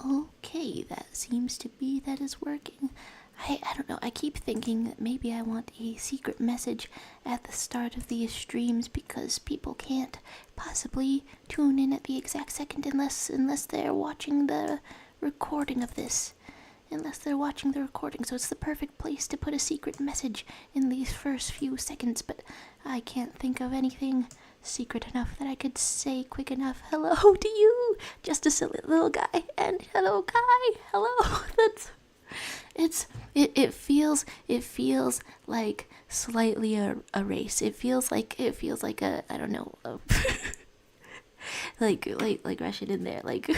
Okay, that seems to be that is working. I don't know, I keep thinking that maybe I want a secret message at the start of these streams because people can't possibly tune in at the exact second unless they're watching the recording of this. Unless they're watching the recording, so it's the perfect place to put a secret message in these first few seconds, but I can't think of anything secret enough that I could say quick enough. Hello to you, just a silly little guy, and hello guy, hello. It feels like slightly a race. It feels like a, I don't know, like Russian in there, like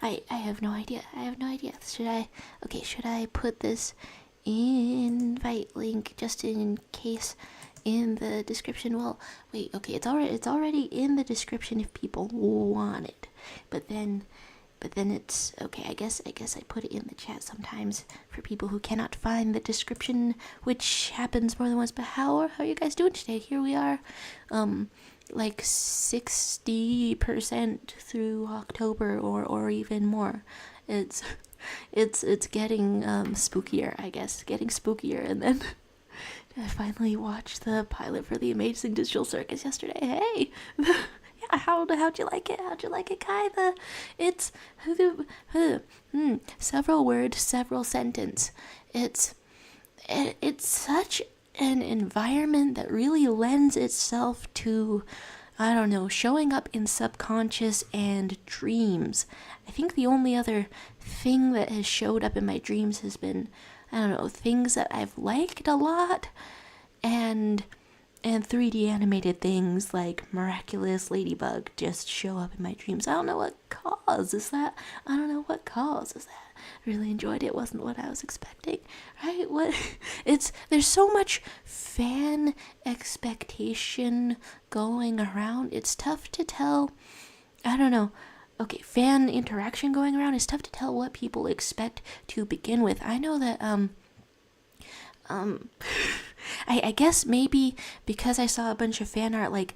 I have no idea. Should I put this invite link just in case in the description? Well, wait, okay, it's already in the description if people want it. But then it's okay. I guess I put it in the chat sometimes for people who cannot find the description, which happens more than once. But how are you guys doing today? Here we are, like 60% through October or even more. It's getting spookier, I guess. Getting spookier, and then I finally watched the pilot for the Amazing Digital Circus yesterday. Hey. Yeah, how'd you like it? How'd you like it, Kai? It's several words, several sentence. It's such an environment that really lends itself to, I don't know, showing up in subconscious and dreams. I think the only other thing that has showed up in my dreams has been, I don't know, things that I've liked a lot, and 3D animated things like Miraculous Ladybug just show up in my dreams. I don't know what causes that. Really enjoyed it. Wasn't what I was expecting, right? There's so much fan expectation going around. It's tough to tell. I don't know. Okay, fan interaction going around. It's tough to tell what people expect to begin with. I know that I guess maybe because I saw a bunch of fan art like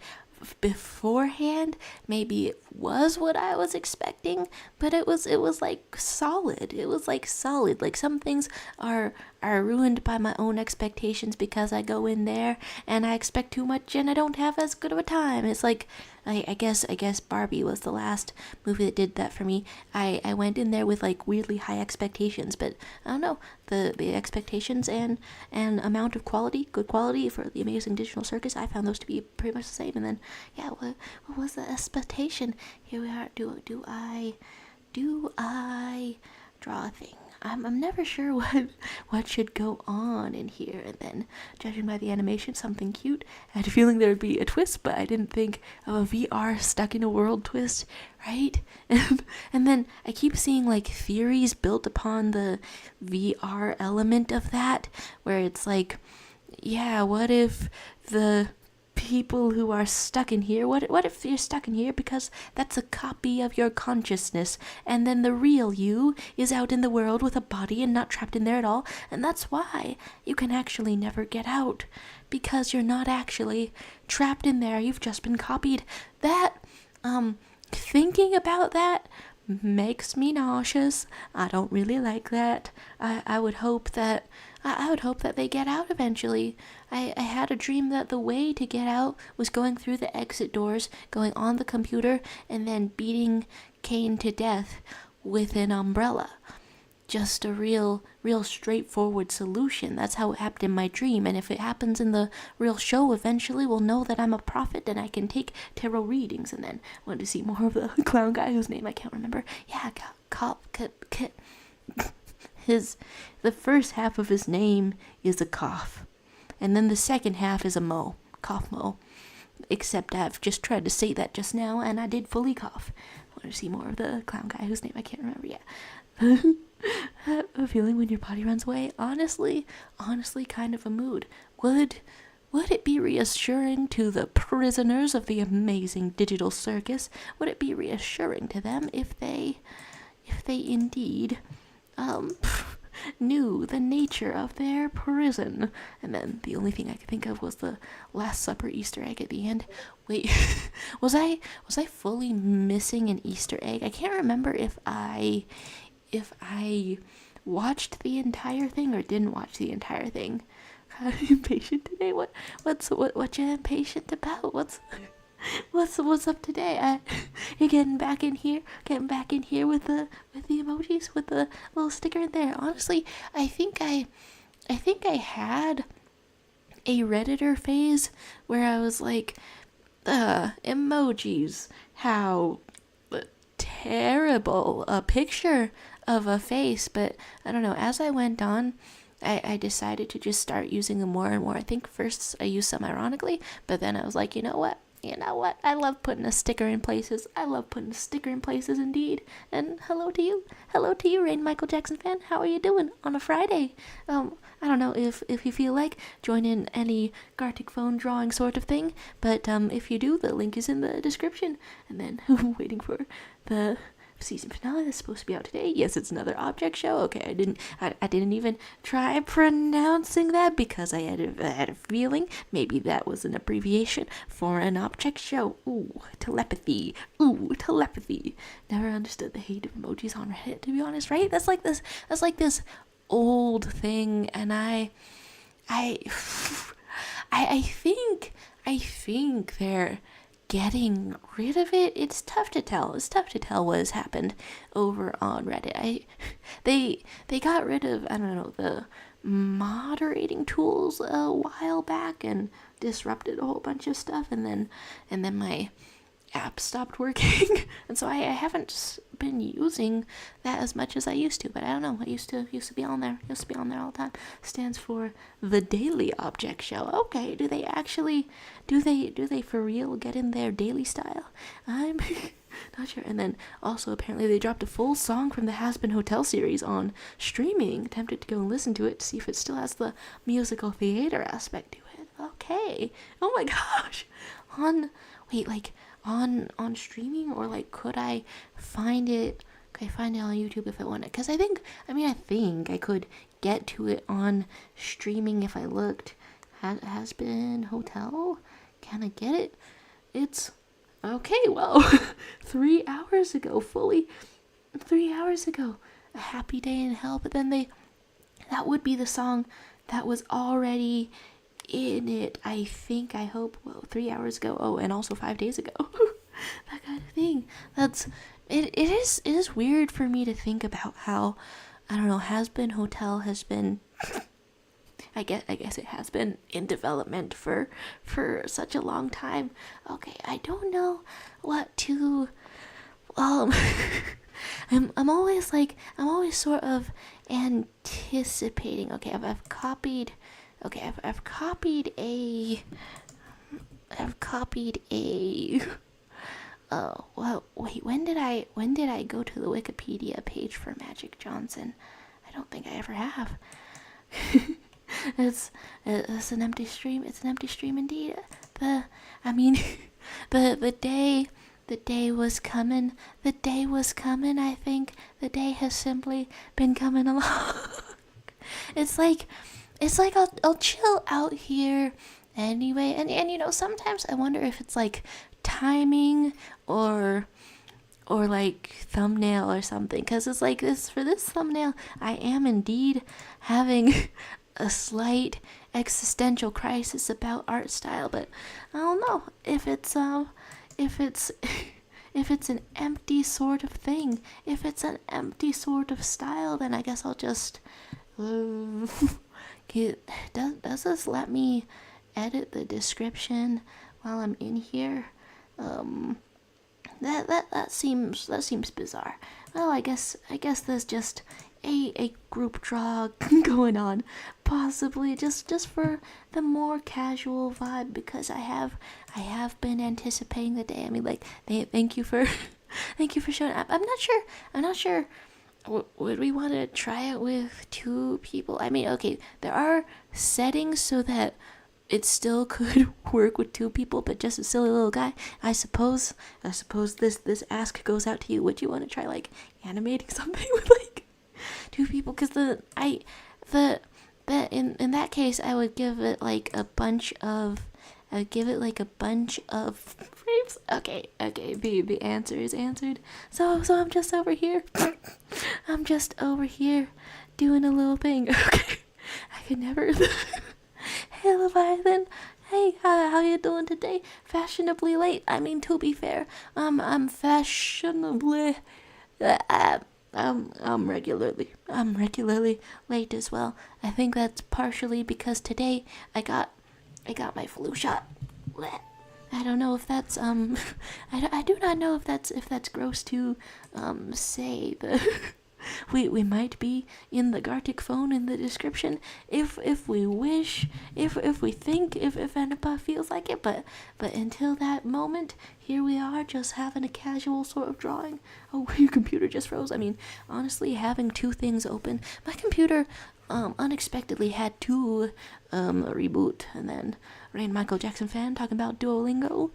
beforehand, maybe it was what I was expecting, but it was like solid. It was like solid. Like some things are ruined by my own expectations because I go in there and I expect too much and I don't have as good of a time. It's like I guess Barbie was the last movie that did that for me. I went in there with like weirdly high expectations, but I don't know, the expectations and amount of quality, good quality for the Amazing Digital Circus, I found those to be pretty much the same. And then yeah, what was the expectation? Here we are. Do I draw a thing? I'm never sure what should go on in here, and then judging by the animation, something cute. I had a feeling there would be a twist, but I didn't think of a VR stuck in a world twist, right? And then I keep seeing like theories built upon the VR element of that, where it's like, yeah, what if the people who are stuck in here, what if you're stuck in here because that's a copy of your consciousness, and then the real you is out in the world with a body and not trapped in there at all, and that's why you can actually never get out, because you're not actually trapped in there, you've just been copied. That thinking about that makes me nauseous. I don't really like that. I would hope that they get out eventually. I had a dream that the way to get out was going through the exit doors, going on the computer, and then beating Kane to death with an umbrella. Just a real straightforward solution. That's how it happened in my dream, and if it happens in the real show, eventually we'll know that I'm a prophet and I can take tarot readings. And then I want to see more of the clown guy whose name I can't remember. Yeah, the first half of his name is a cough, and then the second half is a mo, cough mo. Except I've just tried to say that just now, and I did fully cough. I want to see more of the clown guy whose name I can't remember yet. A feeling when your body runs away. Honestly, kind of a mood. Would it be reassuring to the prisoners of the Amazing Digital Circus? Would it be reassuring to them if they indeed knew the nature of their prison. And then the only thing I could think of was the Last Supper Easter egg at the end. Wait, was I fully missing an Easter egg? I can't remember if I watched the entire thing or didn't watch the entire thing. I'm impatient today. What you impatient about? What's up today? You're getting back in here with the emojis, with the little sticker in there. Honestly, I think I had a Redditor phase where I was like, emojis, how terrible, a picture of a face. But I don't know, as I went on, I decided to just start using them more and more. I think first I used some ironically, but then I was like, you know what? I love putting a sticker in places. Indeed. And hello to you, Rain Michael Jackson fan. How are you doing on a Friday? I don't know if you feel like join in any Gartic phone drawing sort of thing, but if you do, the link is in the description. And then waiting for the season finale that's supposed to be out today. Yes, it's another object show. Okay, I didn't even try pronouncing that because I had a feeling maybe that was an abbreviation for an object show. Ooh, telepathy. Never understood the hate of emojis on Reddit, to be honest, right? That's like this old thing, and I think they're getting rid of it. It's tough to tell what has happened over on Reddit. They got rid of, I don't know, the moderating tools a while back and disrupted a whole bunch of stuff, and then my app stopped working. And so I haven't been using that as much as I used to, but I don't know, I used to be on there all the time. Stands for the Daily Object Show. Okay, do they for real get in their daily style? I'm not sure. And then also apparently they dropped a full song from the Has Been Hotel series on streaming. Tempted to go and listen to it to see if it still has the musical theater aspect to it. Okay. Oh my gosh. On streaming, or like could I find it on YouTube if I wanted? Because I think I could get to it on streaming if I looked. Has Been Hotel, can I get it? It's okay, well, 3 hours ago, A Happy Day in Hell. But then that would be the song that was already in it, I think, I hope. Well, 3 hours ago. Oh, and also 5 days ago. That kind of thing. It is weird for me to think about how, I don't know, Has Been Hotel has been, I guess it has been in development for such a long time. Okay, I don't know what to, I'm always sort of anticipating. Okay, I've copied a well, wait, when did I go to the Wikipedia page for Magic Johnson? I don't think I ever have. It's an empty stream. It's an empty stream indeed. The day was coming. I think the day has simply been coming along. It's like I'll chill out here anyway, and you know, sometimes I wonder if it's like timing or like thumbnail or something, because it's like this, for this thumbnail I am indeed having a slight existential crisis about art style, but I don't know if it's if it's an empty sort of thing, if it's an empty sort of style, then I guess I'll just does this let me edit the description while I'm in here? That seems bizarre. Well, I guess there's just a group draw going on, possibly just for the more casual vibe, because I have been anticipating the day. I mean, like, thank you for showing up. I'm not sure. Would we want to try it with 2 people? I mean, okay, there are settings so that it still could work with 2 people, but just a silly little guy. I suppose this ask goes out to you. Would you want to try like animating something with like 2 people, because in that case, I would give it like a bunch of frames. Okay, the answer is answered. So I'm just over here. I'm just over here doing a little thing. Okay, I could never. Hey, Leviathan. Hey, how you doing today? Fashionably late. I mean, to be fair, I'm fashionably. I'm regularly late as well. I think that's partially because today I got my flu shot. I don't know if that's I do not know if that's gross to say. The we might be in the Gartic phone in the description if we wish, if we think, if anybody feels like it, but until that moment, here we are just having a casual sort of drawing. Oh, your computer just froze. I mean, honestly, having 2 things open, my computer unexpectedly had 2 reboot, and then Rain Michael Jackson fan talking about Duolingo.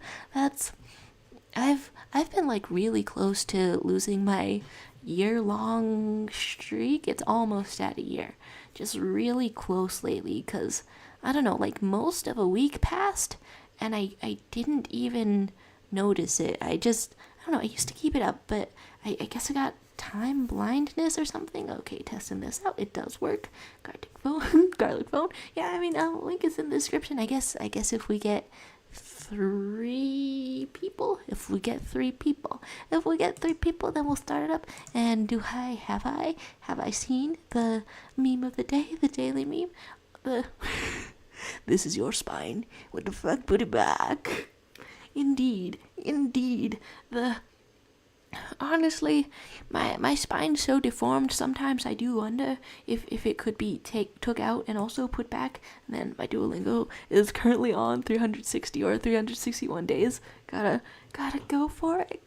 I've been like really close to losing my year-long streak. It's almost at a year. Just really close lately, because I don't know, like most of a week passed and I didn't even notice it. I don't know, I used to keep it up, but I guess I got time blindness or something. Okay, testing this out. It does work. Garlic phone. Yeah, I mean, link is in the description. I guess if we get 3 people, then we'll start it up. And have I seen the meme of the day, the daily meme? This is your spine. What the fuck? Put it back. Indeed. Honestly, my spine's so deformed, sometimes I do wonder if it could be took out and also put back. And then my Duolingo is currently on 360 or 361 days. Gotta go for it.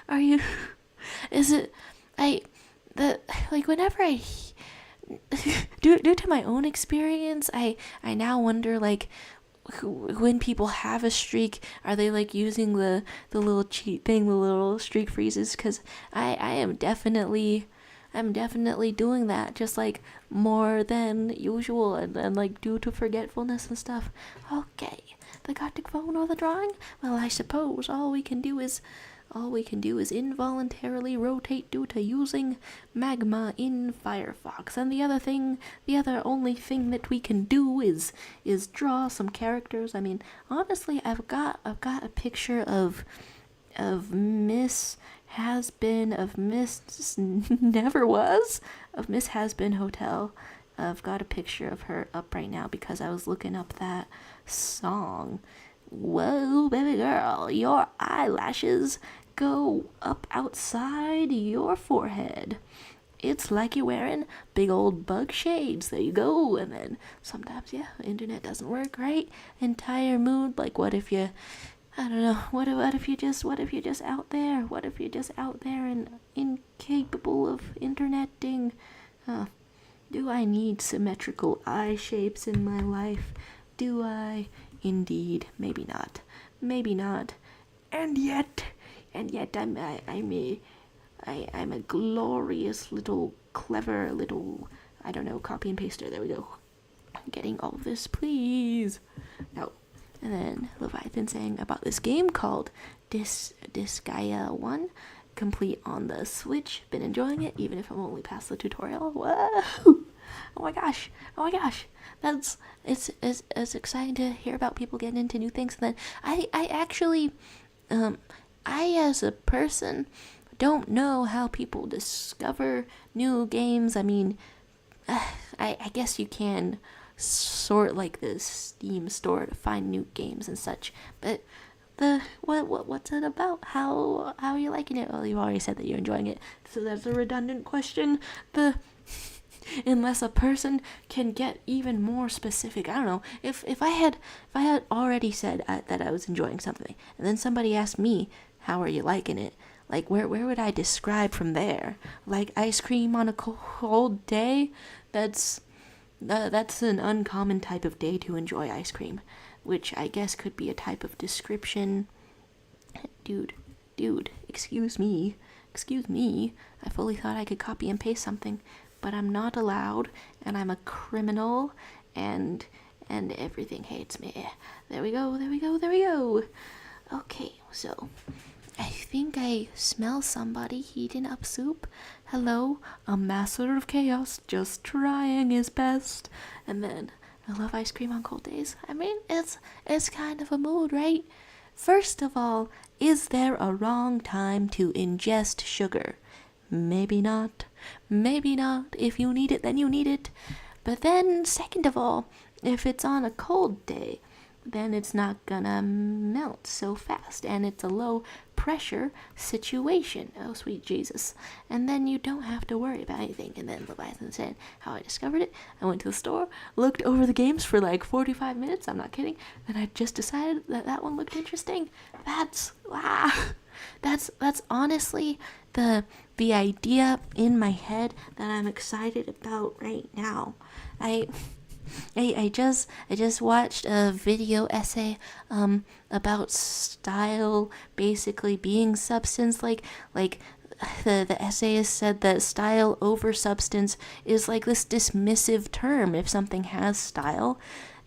Are you? Is it? Whenever I due to my own experience, I now wonder, like, when people have a streak, are they like using the little cheat thing, the little streak freezes? Because I am definitely doing that, just like more than usual, and like due to forgetfulness and stuff. Okay, the Gothic phone or the drawing? Well, I suppose all we can do is involuntarily rotate due to using magma in Firefox. And the only thing that we can do is draw some characters. I mean, honestly, I've got a picture of Miss Has-Been, of Miss Never Was, of Miss Has-Been Hotel. I've got a picture of her up right now because I was looking up that song. Whoa, baby girl, your eyelashes go up outside your forehead. It's like you're wearing big old bug shades. There you go. And then sometimes, yeah, internet doesn't work, right? Entire mood. Like, what if you, I don't know, what if you're just out there? What if you're just out there and incapable of interneting? Do I need symmetrical eye shapes in my life? Do I? Indeed, maybe not. And yet I'm a glorious little, clever little, I don't know, copy and paster. There we go. I'm getting all this, please. No. And then Leviathan saying about this game called Disgaea 1, complete on the Switch. Been enjoying it, even if I'm only past the tutorial. Whoa! Oh my gosh. It's exciting to hear about people getting into new things. And then I actually, I as a person don't know how people discover new games. I mean, I guess you can sort like the Steam store to find new games and such, but what's it about? How are you liking it? Well, you already said that you're enjoying it, so that's a redundant question. Unless a person can get even more specific. I don't know. If I had already said that I was enjoying something, and then somebody asked me, how are you liking it? Like, where would I describe from there? Like ice cream on a cold day? That's an uncommon type of day to enjoy ice cream, which I guess could be a type of description. Dude, excuse me. excuse me, I fully thought I could copy and paste something, but I'm not allowed, and I'm a criminal, and everything hates me. There we go, there we go, there we go. Okay, so I think I smell somebody heating up soup. Hello, a master of chaos, just trying his best. And then, I love ice cream on cold days. I mean, it's kind of a mood, right? First of all, is there a wrong time to ingest sugar? Maybe not. Maybe not. If you need it, then you need it. But then, second of all, if it's on a cold day, then it's not gonna melt so fast, and it's a low pressure situation. Oh, sweet Jesus. And then you don't have to worry about anything. And then Leviathan said how I discovered it. I went to the store, looked over the games for like 45 minutes. I'm not kidding. Then I just decided that one looked interesting. That's honestly the idea in my head that I'm excited about right now. I just watched a video essay about style basically being substance, like the essayist said that style over substance is like this dismissive term. If something has style,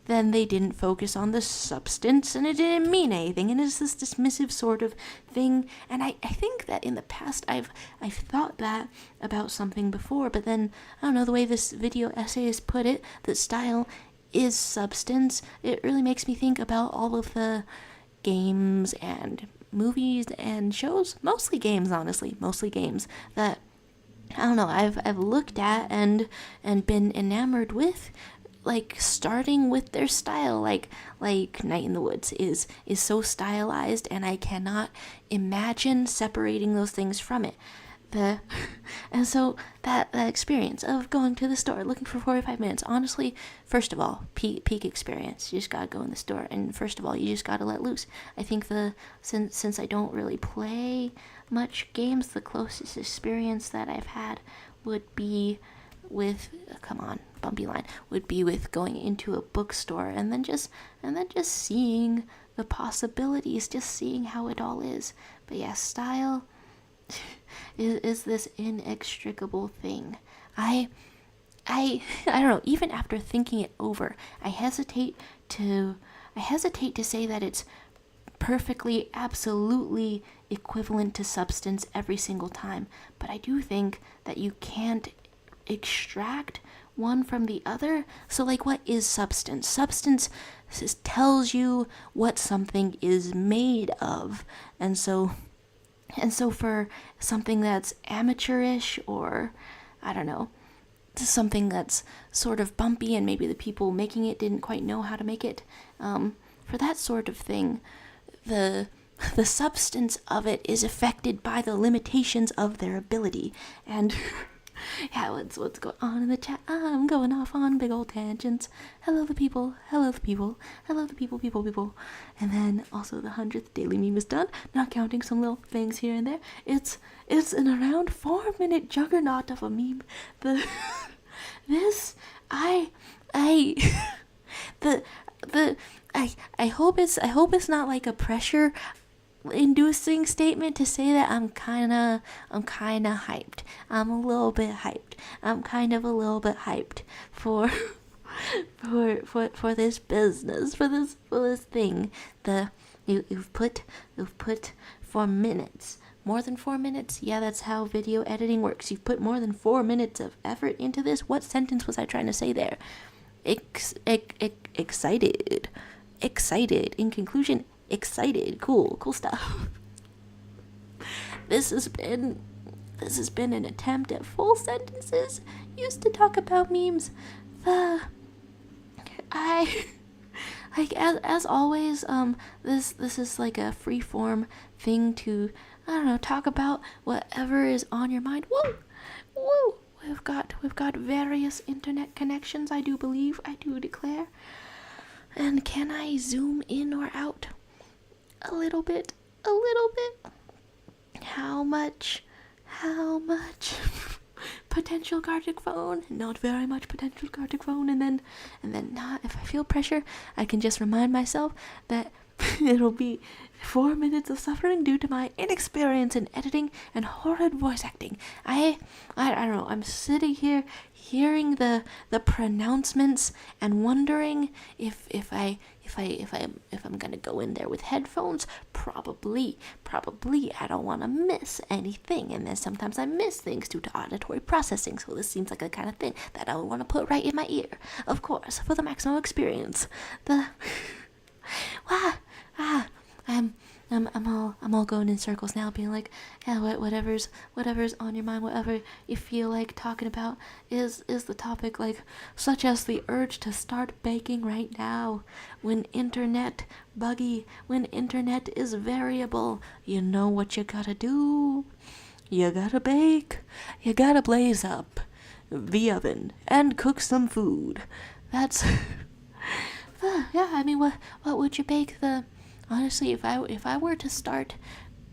then they didn't focus on the substance and it didn't mean anything, and it's this dismissive sort of thing. And I think that in the past I've thought that about something before, but then I don't know, the way this video essayist put it, that style is substance, it really makes me think about all of the games and movies and shows, mostly games, honestly, mostly games, that I don't know, I've looked at and been enamored with, like starting with their style, like Night in the Woods is so stylized, and I cannot imagine separating those things from it. And so that experience of going to the store, looking for 45 minutes, honestly, first of all, peak experience. You just gotta go in the store, and first of all, you just gotta let loose. I think since I don't really play much games, the closest experience that I've had would be with, come on, bumpy line, would be with going into a bookstore and then just seeing the possibilities, just seeing how it all is. But yeah, style is this inextricable thing. I don't know, even after thinking it over, I hesitate to say that it's perfectly, absolutely equivalent to substance every single time, but I do think that you can't extract one from the other. So like, what is substance? Substance tells you what something is made of, and so for something that's amateurish, or I don't know, something that's sort of bumpy and maybe the people making it didn't quite know how to make it, for that sort of thing, the substance of it is affected by the limitations of their ability. And yeah, what's going on in the chat? I'm going off on big old tangents. Hello the people, hello the people, hello the people. And then also the 100th daily meme is done, not counting some little things here and there. It's an around 4-minute juggernaut of a meme. I hope it's not like a pressure inducing statement to say that I'm kind of hyped. I'm a little bit hyped. I'm kind of a little bit hyped for this business, for this thing. You've put 4 minutes. More than 4 minutes? Yeah, that's how video editing works. You've put more than 4 minutes of effort into this. What sentence was I trying to say there? Excited. In conclusion, excited. Cool stuff. This has been an attempt at full sentences used to talk about memes. As always, this is like a free form thing to, I don't know, talk about whatever is on your mind. Woo! We've got various internet connections, I do believe, I do declare. And can I zoom in or out? A little bit. How much? Potential Gartic phone. Not very much potential Gartic phone. And then not, if I feel pressure, I can just remind myself that It'll be 4 minutes of suffering due to my inexperience in editing and horrid voice acting. I don't know. I'm sitting here hearing the pronouncements and wondering if I'm gonna go in there with headphones. Probably. I don't want to miss anything, and then sometimes I miss things due to auditory processing. So this seems like the kind of thing that I would want to put right in my ear, of course, for the maximum experience. I'm all going in circles now, being like, yeah, whatever's on your mind, whatever you feel like talking about is the topic, like, such as the urge to start baking right now. When internet is variable, you know what you gotta do. You gotta bake. You gotta blaze up the oven and cook some food. That's yeah. I mean, what would you bake? Honestly, if I were to start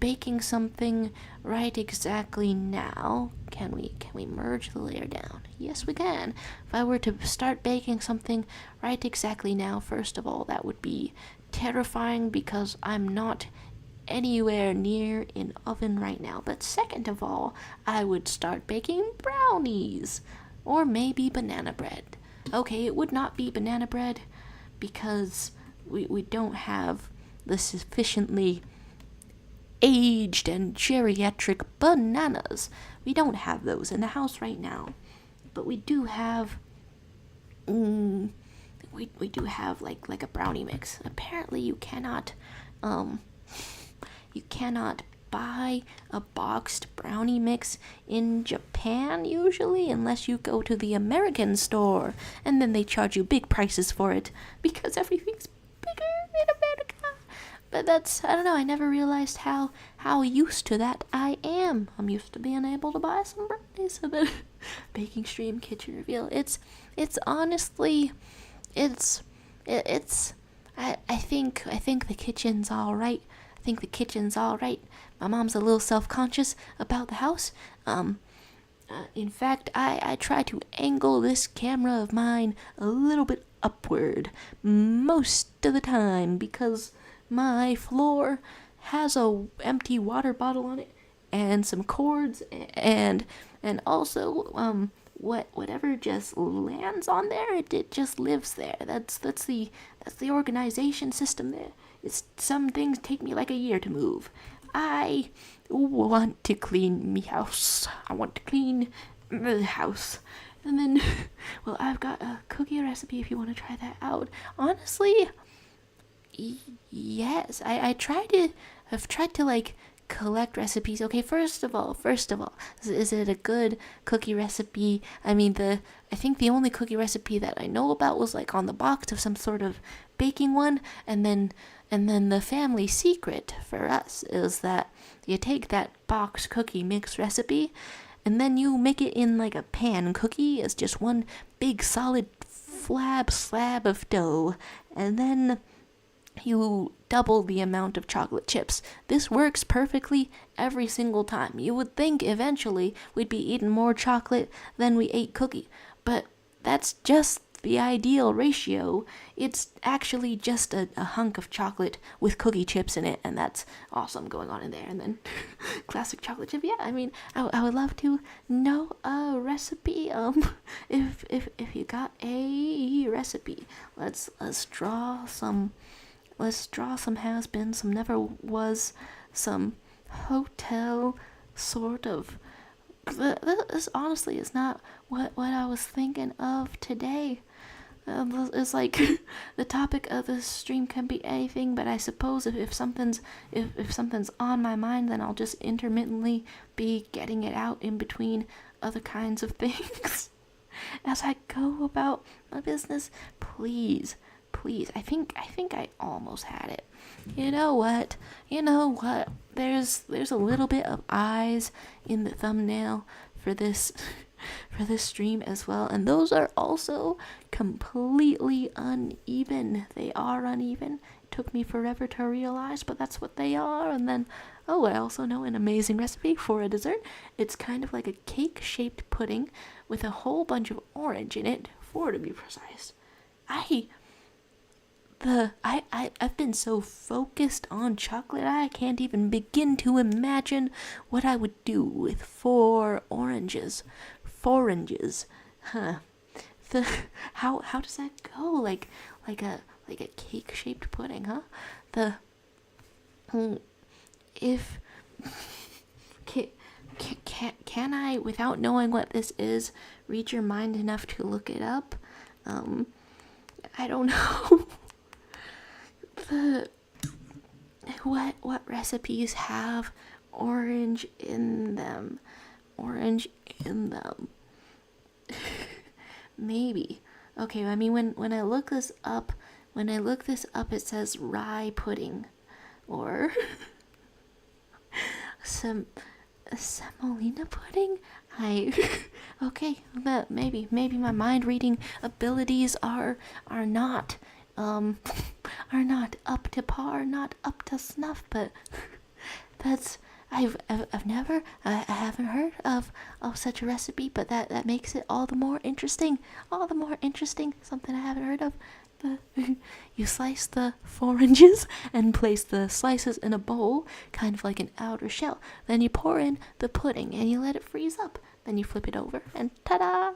baking something right exactly now, can we merge the layer down? Yes, we can. If I were to start baking something right exactly now, first of all, that would be terrifying because I'm not anywhere near an oven right now. But second of all, I would start baking brownies or maybe banana bread. Okay, it would not be banana bread because we don't have the sufficiently aged and geriatric bananas. We don't have those in the house right now, but we do have we do have like a brownie mix. Apparently you cannot buy a boxed brownie mix in Japan usually, unless you go to the American store, and then they charge you big prices for it because everything's bigger in America. But I don't know, I never realized how used to that I am. I'm used to being able to buy some brownies. So the baking stream kitchen reveal. It's honestly, I think the kitchen's alright. My mom's a little self-conscious about the house. In fact, I try to angle this camera of mine a little bit upward most of the time because my floor has a empty water bottle on it and some cords and also whatever just lands on there, it just lives there. That's the organization system there. Some things take me like a year to move. I want to clean me house. I want to clean the house. And then, well, I've got a cookie recipe if you want to try that out. Honestly, yes. I've tried to like collect recipes. Okay, first of all, is it a good cookie recipe? I mean, I think the only cookie recipe that I know about was like on the box of some sort of baking one, and then the family secret for us is that you take that box cookie mix recipe and then you make it in like a pan cookie as just one big solid slab of dough, and then you double the amount of chocolate chips. This works perfectly every single time. You would think eventually we'd be eating more chocolate than we ate cookie, but that's just the ideal ratio. It's actually just a hunk of chocolate with cookie chips in it, and that's awesome going on in there. And then classic chocolate chip. Yeah, I mean, I would love to know a recipe. If you got a recipe, let's draw some has-been, some never was, some hotel sort of. This honestly is not what I was thinking of today. It's like the topic of the stream can be anything, but I suppose if something's on my mind, then I'll just intermittently be getting it out in between other kinds of things as I go about my business. Please, I think I almost had it. You know what? There's a little bit of eyes in the thumbnail for this stream as well, and those are also completely uneven. They are uneven. It took me forever to realize, but that's what they are. And then, I also know an amazing recipe for a dessert. It's kind of like a cake-shaped pudding with a whole bunch of orange in it, 4 to be precise. I've been so focused on chocolate, I can't even begin to imagine what I would do with 4 oranges. 4 oranges. Huh. The how does that go? Like a cake shaped pudding, huh? The if can I, without knowing what this is, read your mind enough to look it up? I don't know. the what recipes have orange in them? Orange in them. Maybe. Okay, I mean when I look this up, it says rye pudding or some semolina pudding. Okay, but maybe my mind reading abilities are not are not up to par, not up to snuff, but that's I've never I haven't heard of such a recipe, but that makes it all the more interesting. Something I haven't heard of. You slice the 4 inches and place the slices in a bowl, kind of like an outer shell. Then you pour in the pudding and you let it freeze up. Then you flip it over and ta-da!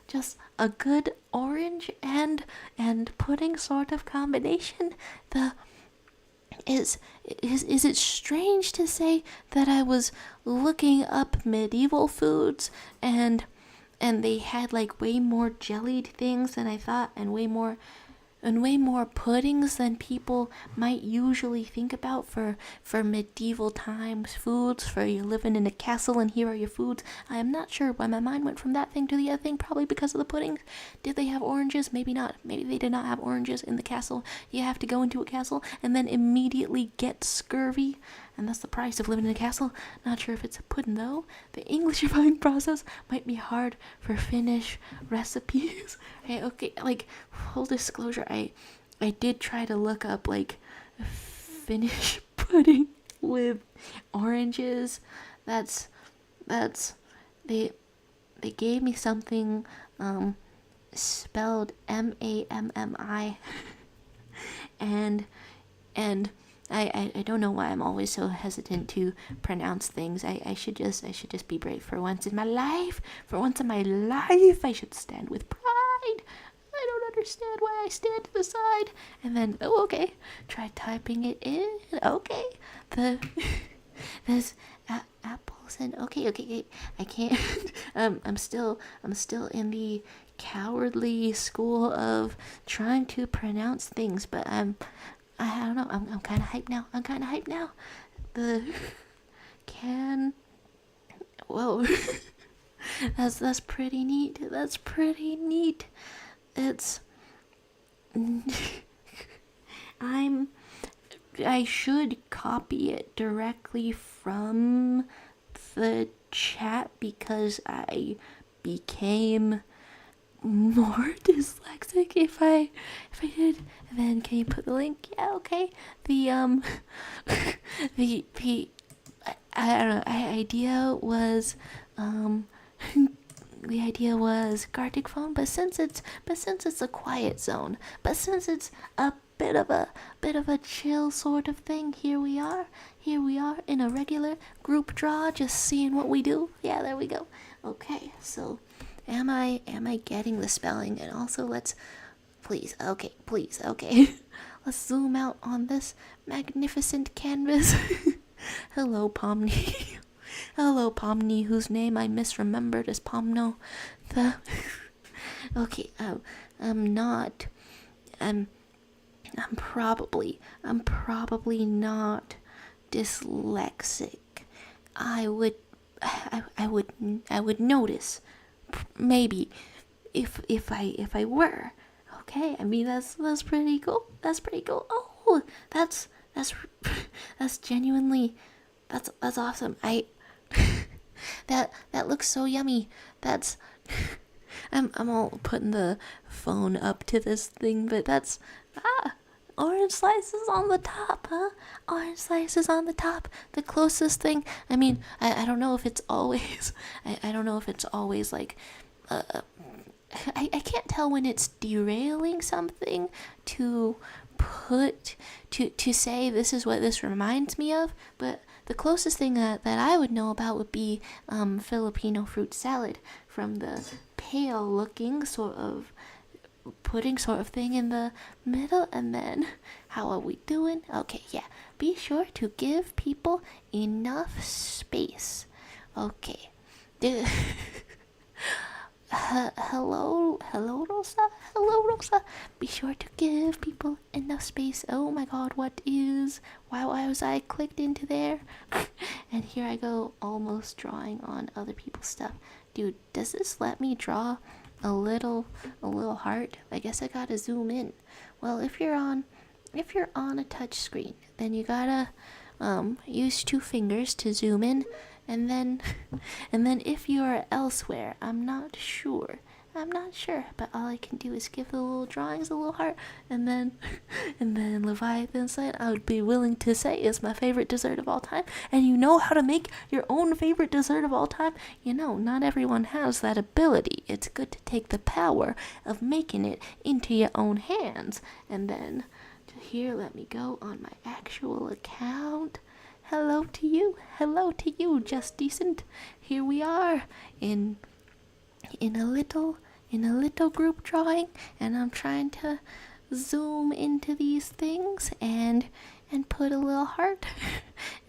Just a good orange and pudding sort of combination. Is it strange to say that I was looking up medieval foods and they had like way more jellied things than I thought, and way more puddings than people might usually think about for medieval times foods, for you're living in a castle and here are your foods. I am not sure why my mind went from that thing to the other thing, probably because of the puddings. Did they have oranges? Maybe not. Maybe they did not have oranges in the castle. You have to go into a castle and then immediately get scurvy, and that's the price of living in a castle. Not sure if it's a pudding though. The Englishifying process might be hard for Finnish recipes. Okay, like, full disclosure, I did try to look up like Finnish pudding with oranges. That's they gave me something spelled Mammi, and I don't know why I'm always so hesitant to pronounce things. I should just be brave for once in my life. For once in my life, I should stand with pride. I don't understand why I stand to the side. And then, oh, okay, try typing it in. Okay, there's apples and okay, I can't. I'm still in the cowardly school of trying to pronounce things, but I don't know. I'm kind of hyped now. The can. Whoa. That's pretty neat. It's. I should copy it directly from the chat because I became more dyslexic if I did. And then can you put the link? Yeah, okay. The I don't know. The idea was Gartic phone, but since it's a quiet zone, but since it's a bit of a chill sort of thing, here we are in a regular group draw, just seeing what we do. Yeah, there we go. Okay, so am I getting the spelling? And also let's please, okay. Let's zoom out on this magnificent canvas. Hello, Pomni. Hello, Pomni, whose name I misremembered as Pomno. Okay, I'm probably not dyslexic. I would notice, maybe, if I were. Okay, I mean that's pretty cool. Oh, that's genuinely, that's awesome. That looks so yummy. I'm all putting the phone up to this thing, but that's orange slices on the top, huh? Orange slices on the top. The closest thing. I mean, I don't know if it's always. I don't know if it's always like. I can't tell when it's derailing something to put to say this is what this reminds me of, but the closest thing that I would know about would be Filipino fruit salad, from the pale looking sort of pudding sort of thing in the middle. And then, how are we doing? Okay, yeah, be sure to give people enough space. Okay. Hello, Rosa. Hello, Rosa. Be sure to give people enough space. Oh my God, why was I clicked into there? And here I go, almost drawing on other people's stuff. Dude, does this let me draw a little heart? I guess I gotta zoom in. Well, if you're on a touch screen, then you gotta use 2 fingers to zoom in. And then if you're elsewhere, I'm not sure, but all I can do is give the little drawings a little heart. And then Leviathan Slide, I would be willing to say, is my favorite dessert of all time. And you know how to make your own favorite dessert of all time? You know, not everyone has that ability. It's good to take the power of making it into your own hands. And then here, let me go on my actual account. Hello to you, just decent. Here we are in a little group drawing, and I'm trying to zoom into these things and put a little heart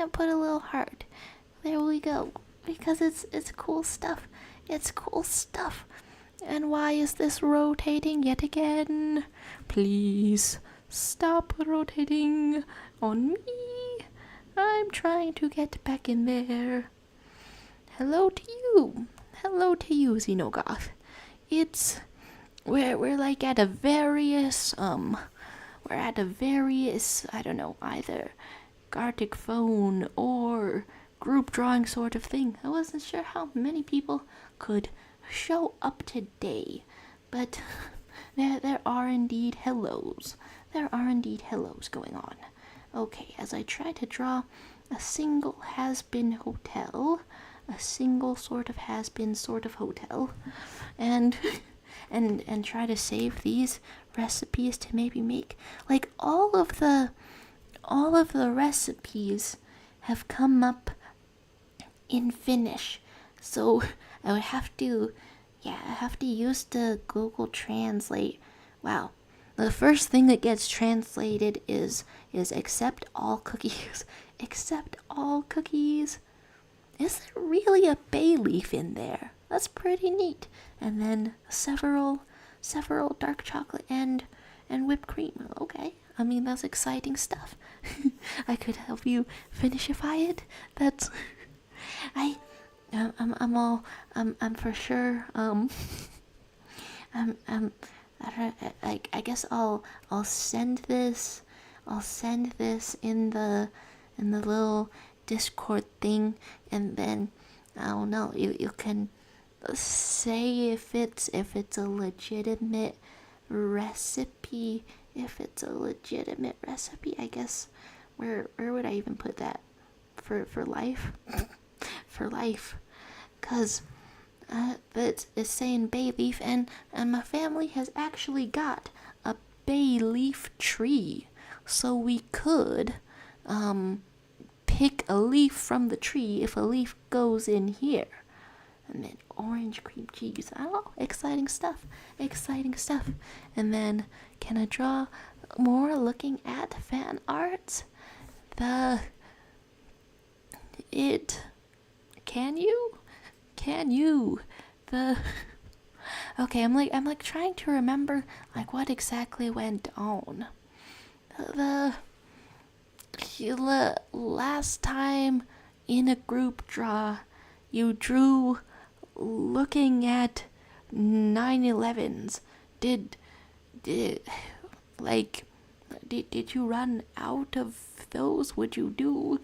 and put a little heart. There we go, because it's cool stuff. It's cool stuff. And why is this rotating yet again? Please stop rotating on me. I'm trying to get back in there. Hello to you, Xenogoth. We're like at a various I don't know, either Gartic phone or group drawing sort of thing. I wasn't sure how many people could show up today, but there are indeed hellos. There are indeed hellos going on. Okay, as I try to draw a single has-been hotel, a single sort of has-been sort of hotel, and try to save these recipes to maybe make, like, all of the recipes have come up in Finnish, so I would have to use the Google Translate. Wow. The first thing that gets translated is accept all cookies. Accept all cookies. Is there really a bay leaf in there? That's pretty neat. And then several dark chocolate and whipped cream. Okay. I mean, that's exciting stuff. I could help you finishify it. That's I'm for sure I guess I'll send this in the little Discord thing, and then I don't know, you can say if it's a legitimate recipe. If it's a legitimate recipe, I guess where would I even put that? For life? For life. 'Cause but it's saying bay leaf, and my family has actually got a bay leaf tree, so we could pick a leaf from the tree if a leaf goes in here. And then orange cream cheese. I don't know, exciting stuff. And then, can I draw more looking at fan arts? Can you? Okay, I'm like trying to remember like what exactly went on. The last time in a group draw, you drew looking at 9/11s. Did you run out of those? Would you do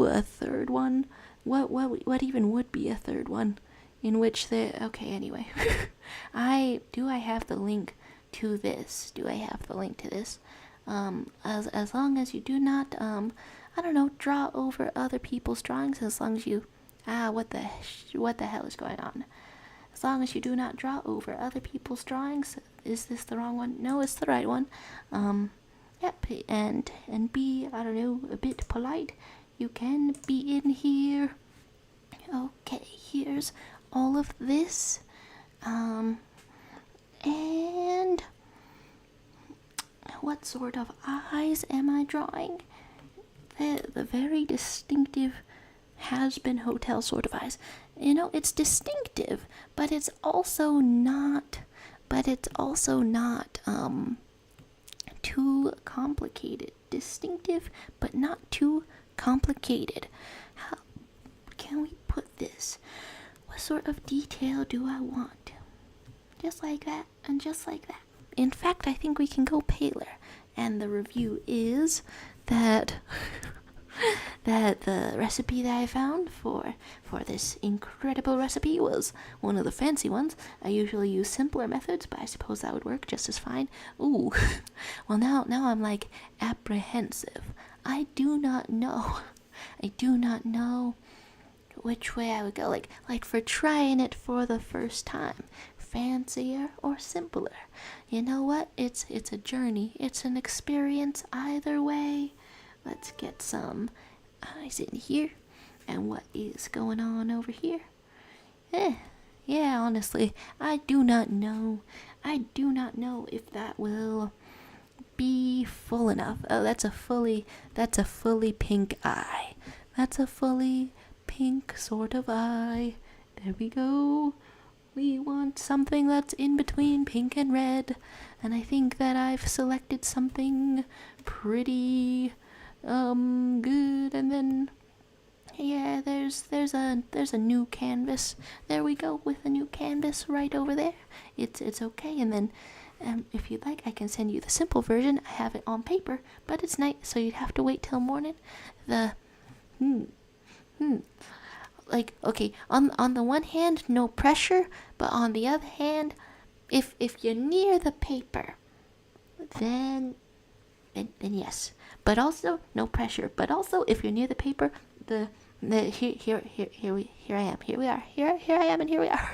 a third one? What even would be a third one? In which okay, anyway. I have the link to this. As long as you do not I don't know, draw over other people's drawings, as long as you what the hell is going on? As long as you do not draw over other people's drawings. Is this the wrong one? No, it's the right one. Yep, and be, I don't know, a bit polite. You can be in here. Okay, here's all of this. And what sort of eyes am I drawing? The very distinctive has-been hotel sort of eyes. You know, it's distinctive, but it's also not too complicated. Distinctive, but not too complicated. How can we put this? What sort of detail do I want? Just like that, and just like that. In fact, I think we can go paler. And the review is that that the recipe that I found for this incredible recipe was one of the fancy ones. I usually use simpler methods, but I suppose that would work just as fine. Ooh, well now I'm like apprehensive. I do not know which way I would go. Like for trying it for the first time. Fancier or simpler. You know what? It's a journey. It's an experience either way. Let's get some eyes in here. And what is going on over here? Yeah, honestly, I do not know. I do not know if that will be full enough. Oh, that's a fully pink eye. That's a fully pink sort of eye. There we go. We want something that's in between pink and red. And I think that I've selected something pretty good. And then yeah, there's a new canvas. There we go, with a new canvas right over there. It's okay. And then if you'd like, I can send you the simple version. I have it on paper, but it's night, so you'd have to wait till morning. Like, okay, on the one hand, no pressure, but on the other hand, if you're near the paper, then yes. But also no pressure. But also, if you're near the paper, here I am. Here we are. Here I am, and here we are.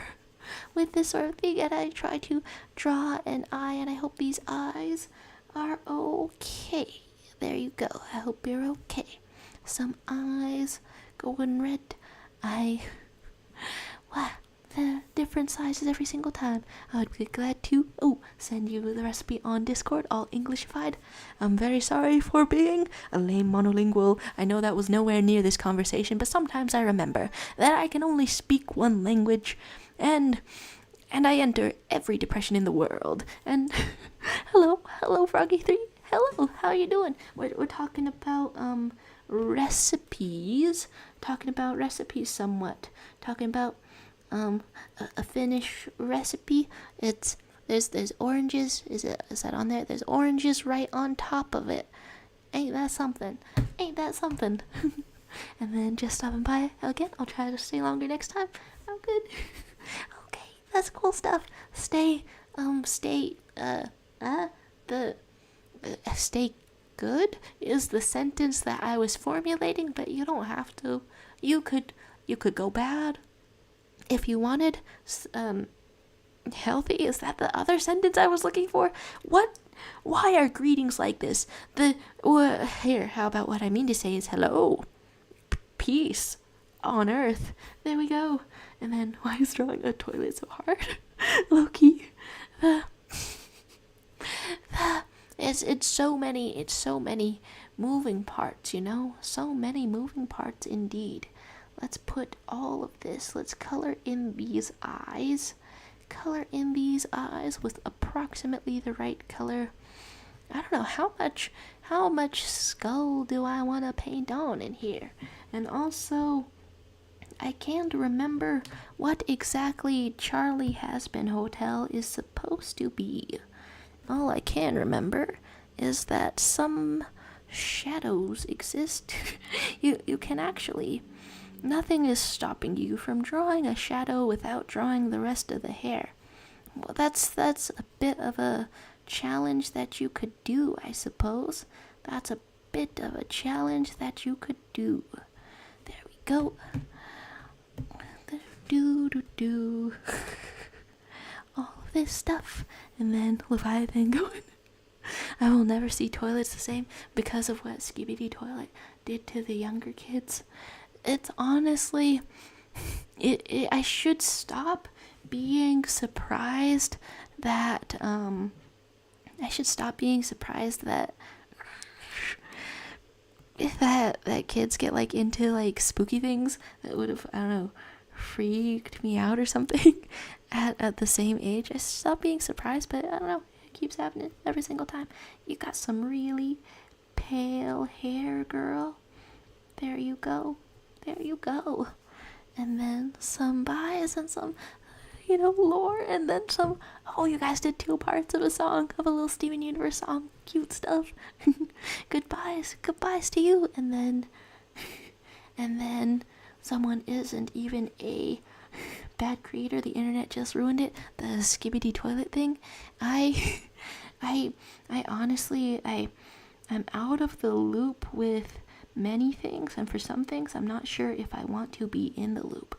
With this sort of thing, and I try to draw an eye, and I hope these eyes are okay. There you go. I hope you're okay. Some eyes going red. Wow, the different sizes every single time. I would be glad to send you the recipe on Discord, all Englishified. I'm very sorry for being a lame monolingual. I know that was nowhere near this conversation, but sometimes I remember that I can only speak one language, and I enter every depression in the world. And hello Froggy3. Hello, how you doing? We're talking about recipes. Talking about recipes somewhat. Talking about a Finnish recipe. There's oranges. Is that on there? There's oranges right on top of it. Ain't that something? And then just stopping by again. I'll try to stay longer next time. I'm good. Okay, that's cool stuff. Stay good is the sentence that I was formulating, but you don't have to. You could go bad if you wanted. Healthy, is that the other sentence I was looking for? What? Why are greetings like this? Here, how about what I mean to say is hello, peace on earth. There we go. And then why is drawing a toilet so hard? Loki. It's so many moving parts, you know? So many moving parts indeed. Let's put all of this. Let's color in these eyes. Color in these eyes with approximately the right color. I don't know how much skull do I want to paint on in here. And also, I can't remember what exactly Charlie Has-Been Hotel is supposed to be. All I can remember is that some shadows exist. You can actually... Nothing is stopping you from drawing a shadow without drawing the rest of the hair. Well, that's a bit of a challenge that you could do, I suppose. That's a bit of a challenge that you could do. There we go. Do. this stuff. And then Leviathan going, I will never see toilets the same because of what Skibidi Toilet did to the younger kids. It's honestly, I should stop being surprised that, that kids get like into like spooky things that would have, I don't know, freaked me out or something at the same age. I stopped being surprised, but I don't know, it keeps happening every single time. You got some really pale hair, girl. There you go. There you go. And then some bias and some, lore, and then some, you guys did 2 parts of a song, of a little Steven Universe song. Cute stuff. Goodbyes to you. And then someone isn't even a bad creator. The internet just ruined it. The Skibidi Toilet thing. I honestly, I'm out of the loop with many things, and for some things, I'm not sure if I want to be in the loop.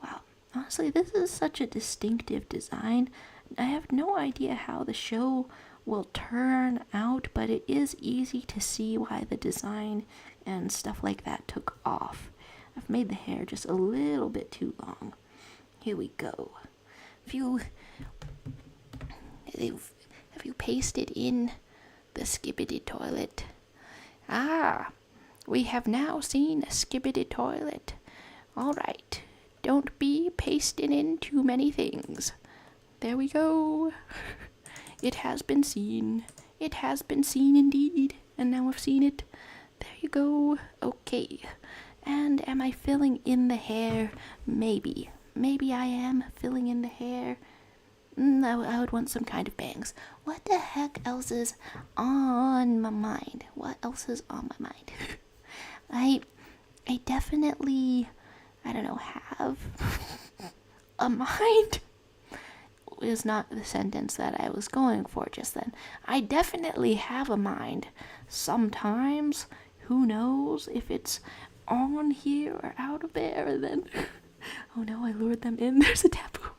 Wow. Honestly, this is such a distinctive design. I have no idea how the show will turn out, but it is easy to see why the design and stuff like that took off. I've made the hair just a little bit too long. Here we go. Have you pasted in the Skibidi Toilet? We have now seen a Skibidi Toilet. Alright, don't be pasting in too many things. There we go. It has been seen. It has been seen indeed. And now I've seen it. There you go. Okay. And am I filling in the hair? Maybe. Maybe I am filling in the hair. I would want some kind of bangs. What the heck else is on my mind? What else is on my mind? I definitely, I don't know, have a mind is not the sentence that I was going for just then. I definitely have a mind. Sometimes, who knows if it's on here or out of there, and then, oh no, I lured them in. There's a taboo.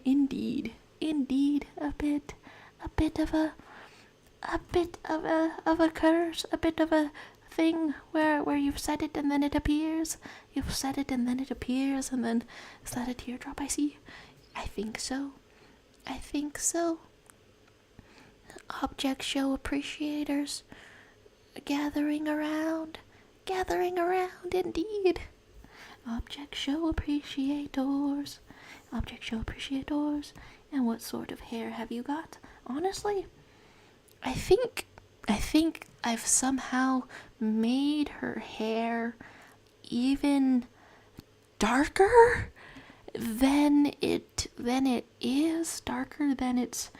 Indeed, a bit of a curse, a bit of a thing where you've said it and then it appears. You've said it and then it appears, and then, is that a teardrop I see? I think so. Object show appreciators gathering around indeed. Object show appreciators. And what sort of hair have you got? Honestly, I think I've somehow made her hair even darker than it is, darker than it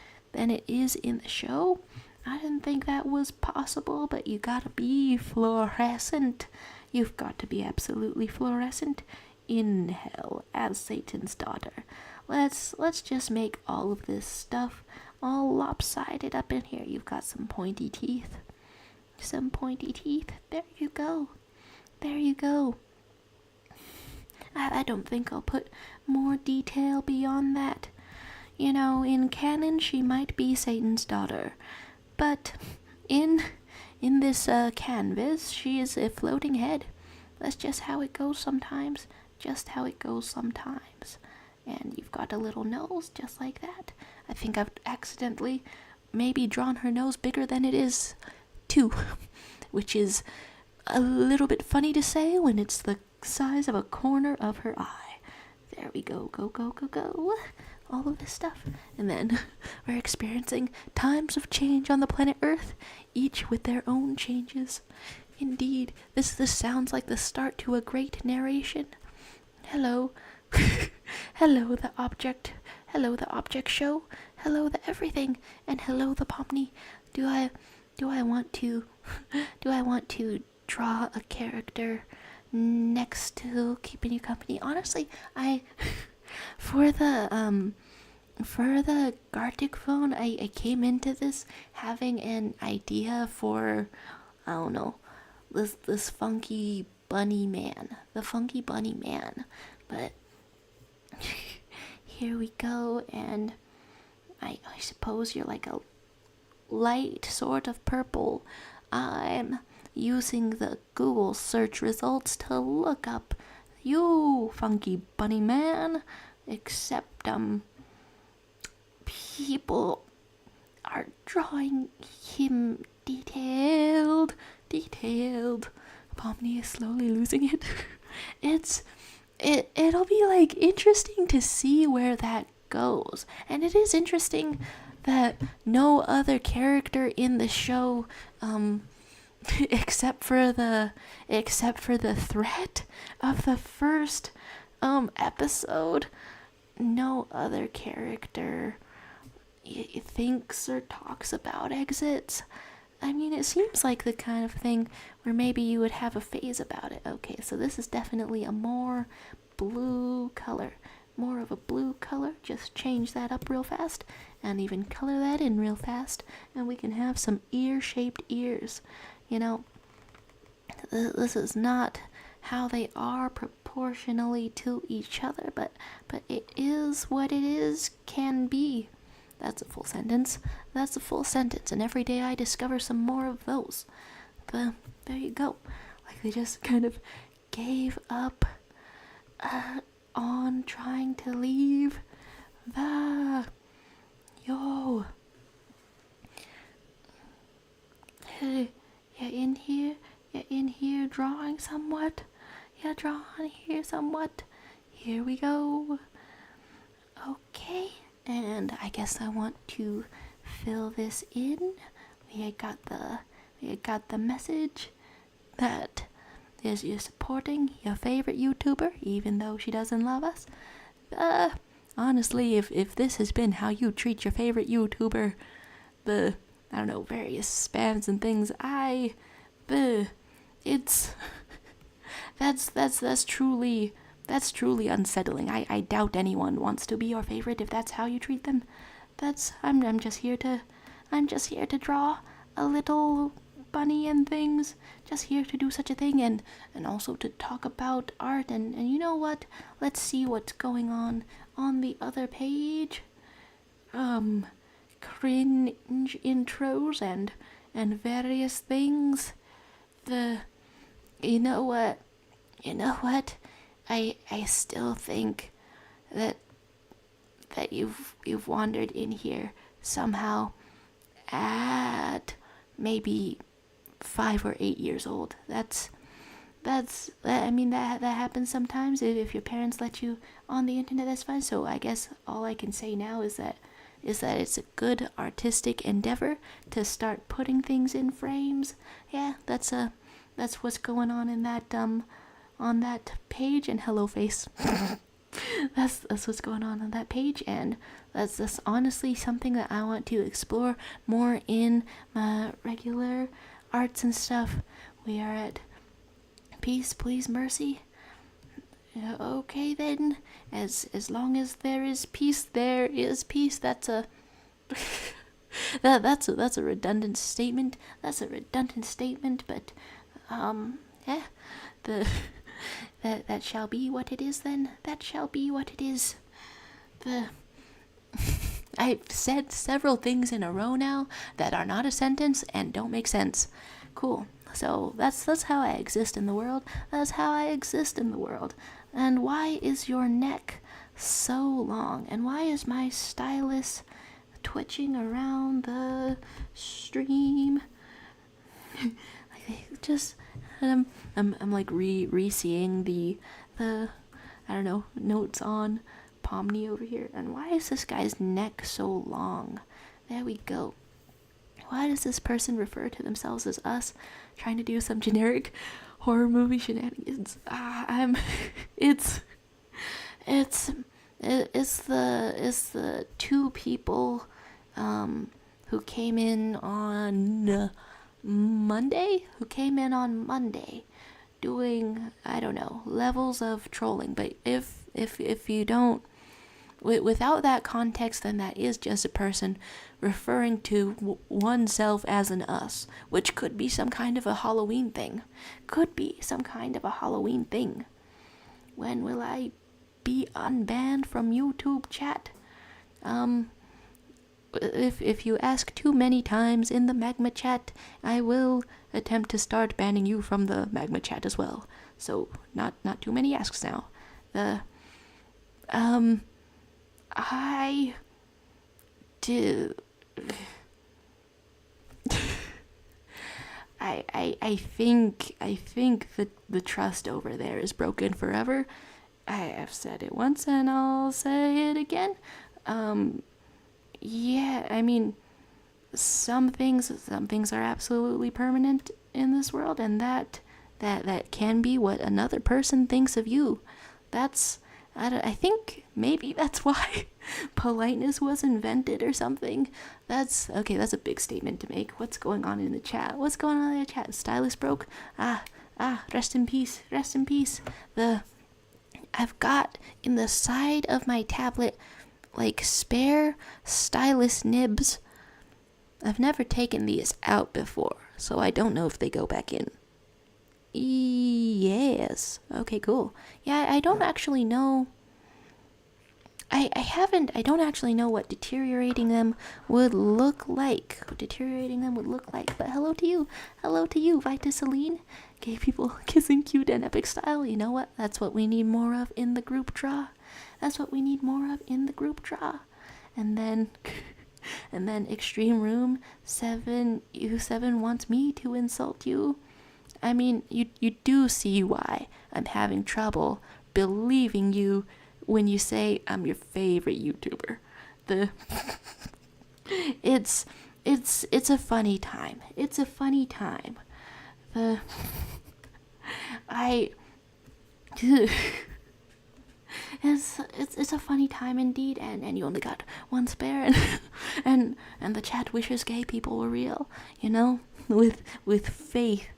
is in the show. I didn't think that was possible, but you gotta be fluorescent. You've got to be absolutely fluorescent in hell as Satan's daughter. Let's just make all of this stuff all lopsided up in here. You've got some pointy teeth. There you go. I don't think I'll put more detail beyond that. In canon, she might be Satan's daughter, but in this canvas, she is a floating head. That's just how it goes sometimes. And you've got a little nose, just like that. I think I've accidentally maybe drawn her nose bigger than it is, too, which is a little bit funny to say when it's the size of a corner of her eye. There we go. All of this stuff. And then we're experiencing times of change on the planet Earth, each with their own changes. Indeed, this sounds like the start to a great narration. Hello. Hello, the object. Hello, the object show. Hello, the everything. And hello, the Pomni. Do I want to draw a character next to keeping you company? Honestly, for the Gartic phone, I came into this having an idea for, I don't know, this funky bunny man, but here we go. And I suppose you're like a light sort of purple. I'm using the Google search results to look up you, funky bunny man. Except, people are drawing him detailed. Pomni is slowly losing it. It'll be like interesting to see where that goes. And it is interesting that no other character in the show, except for the threat of the first episode, no other character thinks or talks about exits. I mean, it seems like the kind of thing where maybe you would have a phase about it. Okay, so this is definitely a more blue color. More of a blue color. Just change that up real fast and even color that in real fast, and we can have some ear-shaped ears. You know, this is not how they are proportionally to each other, but it is what it is can be. That's a full sentence. And every day I discover some more of those. There you go. Like they just kind of gave up on trying to leave the... Yo. Hey, you're in here drawing somewhat? Yeah, drawing here somewhat. Here we go. Okay. And I guess I want to fill this in. We got the message that you're supporting your favorite YouTuber, even though she doesn't love us. Honestly, if this has been how you treat your favorite YouTuber, I don't know, various spams and things, that's truly unsettling. I doubt anyone wants to be your favorite if that's how you treat them. I'm just here to draw a little bunny and things. Just here to do such a thing, and also to talk about art, and you know what? Let's see what's going on the other page. Cringe intros and various things. You know what? I still think that you've wandered in here somehow at maybe 5 or 8 years old. I mean that happens sometimes. If your parents let you on the internet, that's fine. So I guess all I can say now is that it's a good artistic endeavor to start putting things in frames. Yeah, that's what's going on that page. And hello face. that's what's going on that page, and that's honestly something that I want to explore more in my regular arts and stuff. We are at peace, please, mercy. Okay then, as long as there is peace, there is peace. That's a that's a redundant statement. But yeah, that shall be what it is then. That shall be what it is. I've said several things in a row now that are not a sentence and don't make sense. Cool. So that's how I exist in the world. And why is your neck so long? And why is my stylus twitching around the stream? I'm like re-seeing the I don't know, notes on Pomni over here. And why is this guy's neck so long? There we go. Why does this person refer to themselves as us, trying to do some generic horror movie shenanigans? It's the two people who came in on Monday doing, I don't know, levels of trolling. But if you don't, without that context, then that is just a person referring to oneself as an us, which could be some kind of a Halloween thing. When will I be unbanned from YouTube chat? if you ask too many times in the magma chat, I will attempt to start banning you from the magma chat as well. So not too many asks now. I do. I think the trust over there is broken forever. I have said it once and I'll say it again. Yeah, I mean, some things are absolutely permanent in this world, and that can be what another person thinks of you. I think maybe that's why politeness was invented or something. That's a big statement to make. What's going on in the chat? What's going on in the chat? Stylus broke? Rest in peace. I've got in the side of my tablet like spare stylus nibs. I've never taken these out before, so I don't know if they go back in. Yes. Okay, cool. Yeah, I don't actually know. I don't actually know what deteriorating them would look like. But hello to you, Vitaceline. Gay people kissing cute and epic style. You know what? That's what we need more of in the group draw. And then Extreme Room 7U7 wants me to insult you. I mean, you do see why I'm having trouble believing you when you say I'm your favorite YouTuber. It's a funny time. It's a funny time indeed, and you only got one spare, and the chat wishes gay people were real, with faith,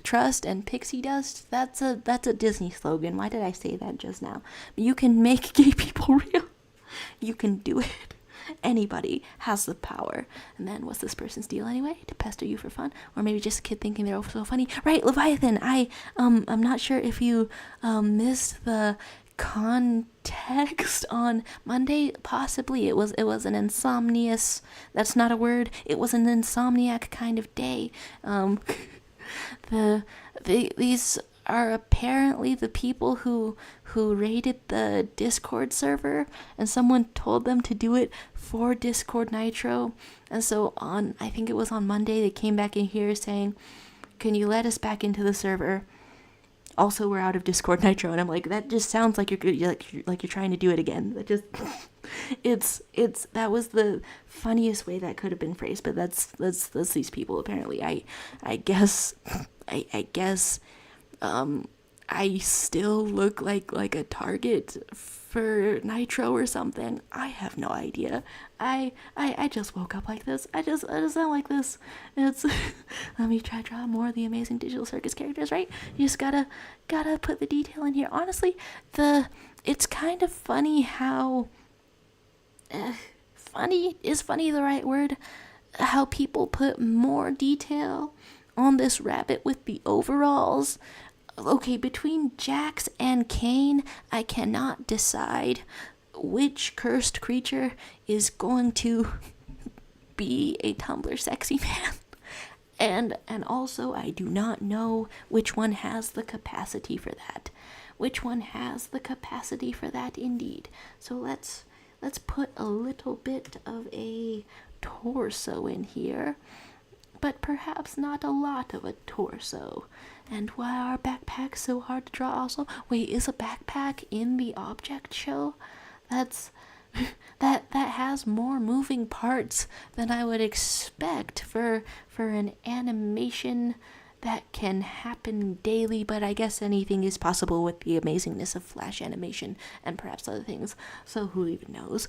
trust, and pixie dust. That's a Disney slogan. Why did I say that just now? You can make gay people real. You can do it. Anybody has the power. And then what's this person's deal anyway? To pester you for fun? Or maybe just a kid thinking they're so funny. Right, Leviathan, I'm not sure if you missed the context on Monday. Possibly it was an insomnious, that's not a word, it was an insomniac kind of day. These are apparently the people who raided the Discord server, and someone told them to do it for Discord Nitro. And so I think it was on Monday, they came back in here saying, can you let us back into the server? Also, we're out of Discord Nitro. And I'm like, that just sounds like you're trying to do it again. That just that was the funniest way that could have been phrased. But that's these people apparently. I guess I still look like a target for Nitro or something. I have no idea. I just woke up like this. I just sound like this. It's let me try to draw more of the amazing digital circus characters, right? You just gotta put the detail in here. Honestly, it's kind of funny how funny the right word? How people put more detail on this rabbit with the overalls. Okay, between Jax and Kane, I cannot decide which cursed creature is going to be a Tumblr sexy man. And also, I do not know which one has the capacity for that. Indeed. So let's put a little bit of a torso in here, but perhaps not a lot of a torso. And why are backpacks so hard to draw also? Wait, is a backpack in the object show? That has more moving parts than I would expect for an animation that can happen daily, but I guess anything is possible with the amazingness of Flash animation and perhaps other things. So who even knows?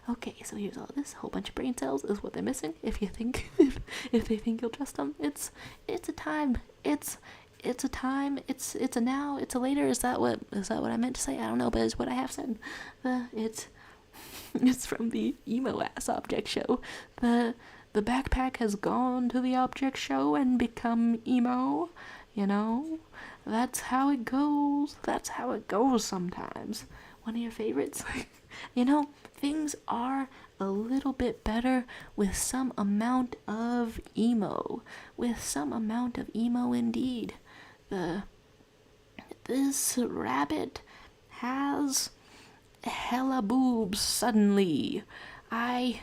Okay, so here's all this. A whole bunch of brain cells is what they're missing. If they think you'll trust them, it's a time. It's a time. It's a now. It's a later. Is that what I meant to say? I don't know, but it's what I have said. It's from the emo ass object show. The backpack has gone to the object show and become emo, That's how it goes. Sometimes. one of your favorites. You know, things are a little bit better with some amount of emo. With some amount of emo indeed. This rabbit has hella boobs suddenly. I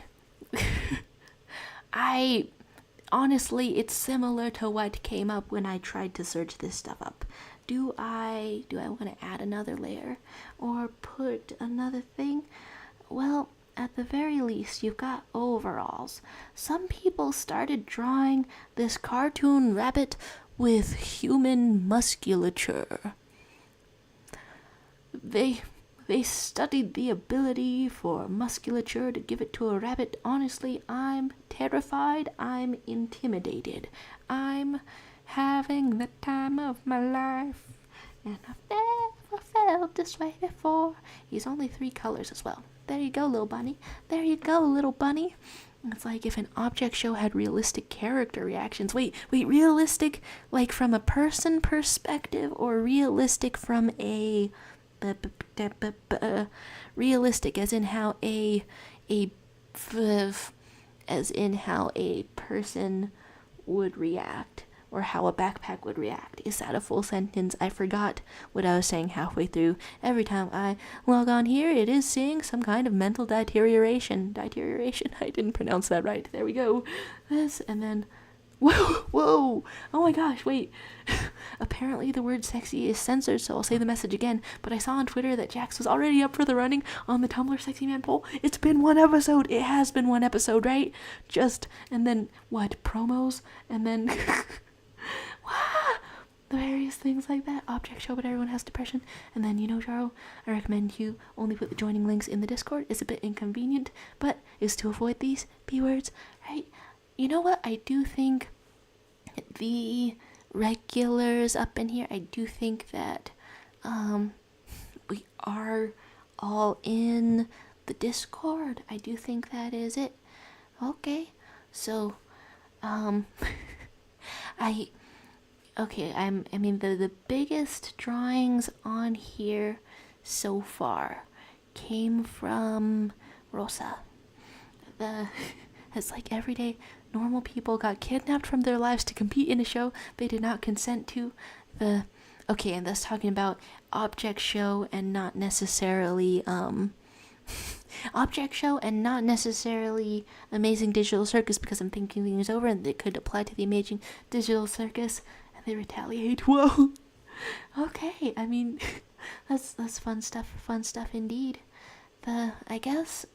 honestly, it's similar to what came up when I tried to search this stuff up. Do I want to add another layer or put another thing? Well, at the very least, you've got overalls. Some people started drawing this cartoon rabbit with human musculature. They studied the ability for musculature to give it to a rabbit. Honestly, I'm terrified. I'm intimidated. I'm having the time of my life. And I've never felt this way before. He's only 3 colors as well. There you go, little bunny. There you go, little bunny. It's like if an object show had realistic character reactions. Wait, realistic like from a person perspective or realistic from a realistic as in how a person would react or how a backpack would react. Is that a full sentence? I forgot what I was saying halfway through. Every time I log on here, it is seeing some kind of mental deterioration. Deterioration? I didn't pronounce that right. There we go. This, and then... Whoa! Oh my gosh, wait. Apparently the word sexy is censored, so I'll say the message again. But I saw on Twitter that Jax was already up for the running on the Tumblr Sexy Man poll. It's been 1 episode. It has been 1 episode, right? And then, what? Promos? And then... the various things like that. Object show, but everyone has depression. And then, Jaro, I recommend you only put the joining links in the Discord. It's a bit inconvenient, but is to avoid these B words, right? You know what? I do think the regulars up in here, I do think that we are all in the Discord. I do think that is it. Okay. So, the biggest drawings on here so far came from Rosa. It's like everyday normal people got kidnapped from their lives to compete in a show they did not consent to. And that's talking about object show and not necessarily Amazing Digital Circus, because I'm thinking things over and it could apply to the Amazing Digital Circus and they retaliate. Whoa. Okay, I mean that's fun stuff indeed. I guess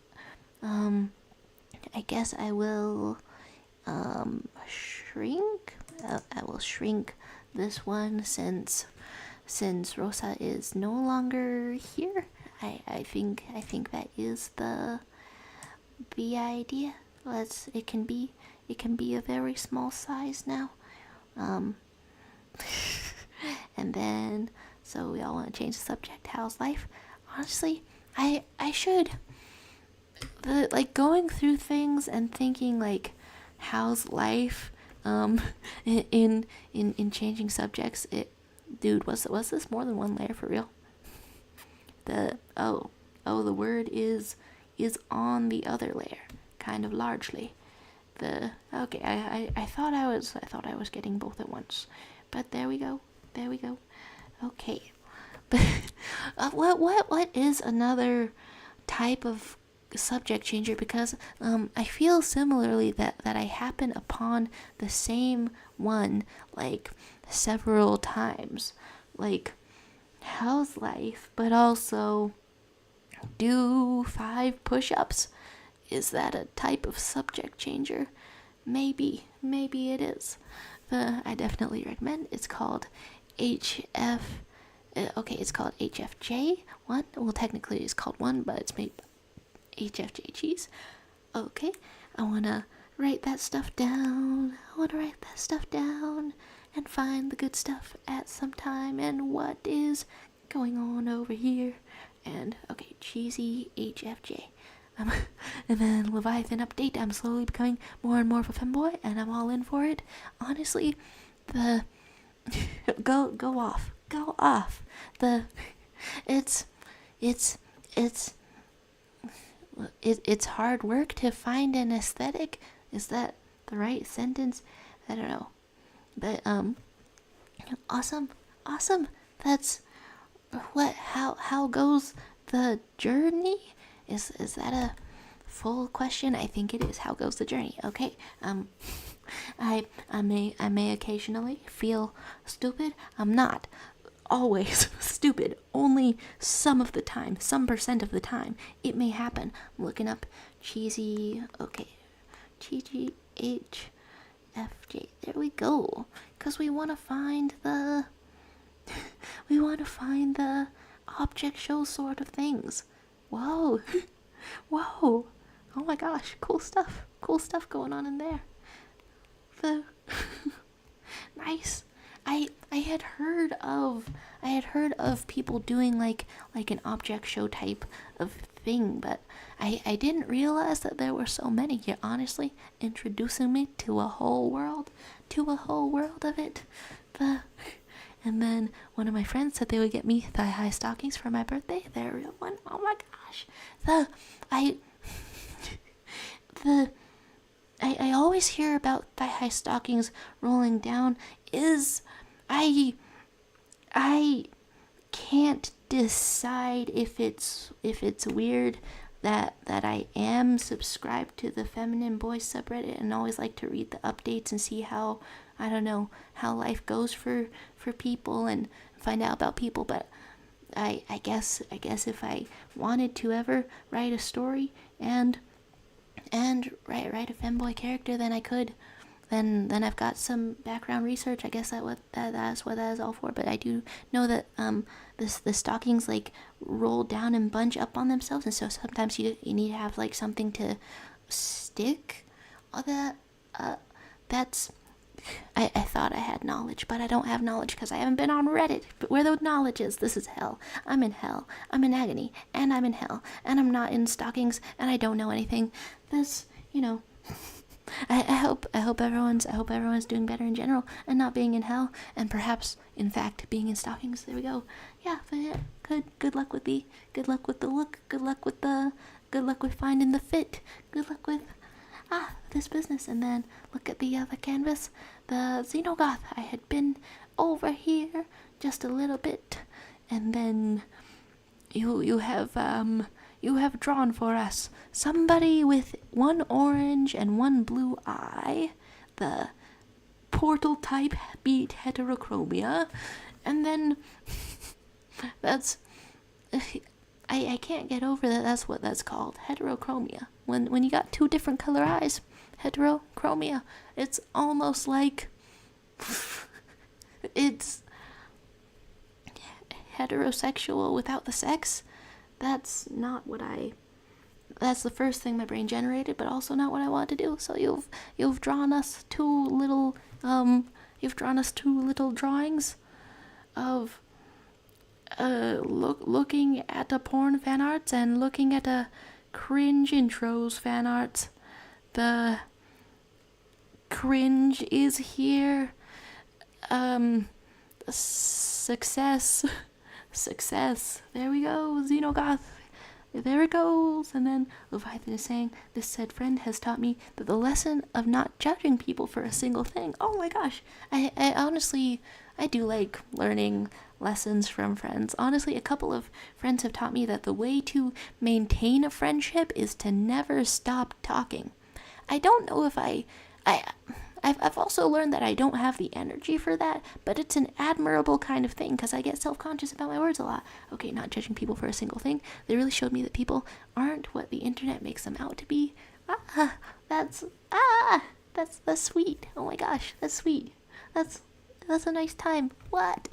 I will shrink. I will shrink this one since Rosa is no longer here. I think that is the idea. It can be a very small size now. And then so we all want to change the subject. How's life? Honestly, I should. Going through things and thinking like, how's life? In changing subjects. Dude, was this more than 1 layer for real? The word is on the other layer, kind of largely. I thought I was getting both at once, but there we go. Okay, but what is another type of subject changer? Because I feel similarly that I happen upon the same one like several times, like how's life, but also do 5 push-ups. Is that a type of subject changer? Maybe it is. I definitely recommend. It's called HF. It's called HFJ1. Well, technically it's called 1, but it's made HFJ cheese. Okay, I want to write that stuff down. And find the good stuff at some time and what is going on over here. And, cheesy HFJ. And then Leviathan update. I'm slowly becoming more and more of a femboy, and I'm all in for it. Honestly, go off. It's it's it's hard work to find an aesthetic. Is that the right sentence? I don't know. But awesome. That's how goes the journey? Is that a full question? I think it is. How goes the journey? Okay. I may occasionally feel stupid. I'm not always stupid. Only some of the time, some % of the time, it may happen. I'm looking up cheesy. Okay, GGHFJ. There we go. Cause we want to find the object show sort of things. Whoa, whoa. Oh my gosh, cool stuff going on in there. Nice. I had heard of people doing like an object show type of thing, but I didn't realize that there were so many. You're honestly introducing me to a whole world of it. And then one of my friends said they would get me thigh-high stockings for my birthday. They're a real one. Oh my gosh. I always hear about thigh-high stockings rolling down. I can't decide if it's weird that I am subscribed to the Feminine Boys subreddit and always like to read the updates and see how, I don't know, how life goes for people and find out about people. But I guess if I wanted to ever write a story and write a femboy character, then I could. Then I've got some background research. I guess that's what that is all for. But I do know that the stockings like roll down and bunch up on themselves, and so sometimes you need to have like something to stick all that. That's I thought I had knowledge, but I don't have knowledge because I haven't been on Reddit. But where the knowledge is, this is hell. I'm in hell. I'm in agony, and I'm in hell, and I'm not in stockings, and I don't know anything. This, I hope everyone's doing better in general and not being in hell, and perhaps in fact being in stockings. There we go. Yeah, but yeah, good luck with the look. Good luck with finding the fit. Good luck with this business. And then look at the other canvas, the Xenogoth. I had been over here just a little bit, and then you have drawn for us somebody with one orange and one blue eye, the portal type beat heterochromia, and then that's I can't get over that. That's what that's called, heterochromia. When you got two different color eyes, heterochromia. It's almost like it's heterosexual without the sex. That's not what that's the first thing my brain generated, but also not what I want to do. So you've drawn us two little drawings of looking at a porn fan arts and looking at a cringe intros fan arts. The cringe is here. Success. There we go. Xenogoth. There it goes. And then Leviathan is saying, this said friend has taught me that the lesson of not judging people for a single thing. Oh my gosh. I honestly, I do like learning lessons from friends. Honestly, a couple of friends have taught me that the way to maintain a friendship is to never stop talking. I don't know if I've also learned that I don't have the energy for that, but it's an admirable kind of thing because I get self-conscious about my words a lot. Okay, not judging people for a single thing. They really showed me that people aren't what the internet makes them out to be. That's sweet. Oh my gosh, that's sweet. That's a nice time. What?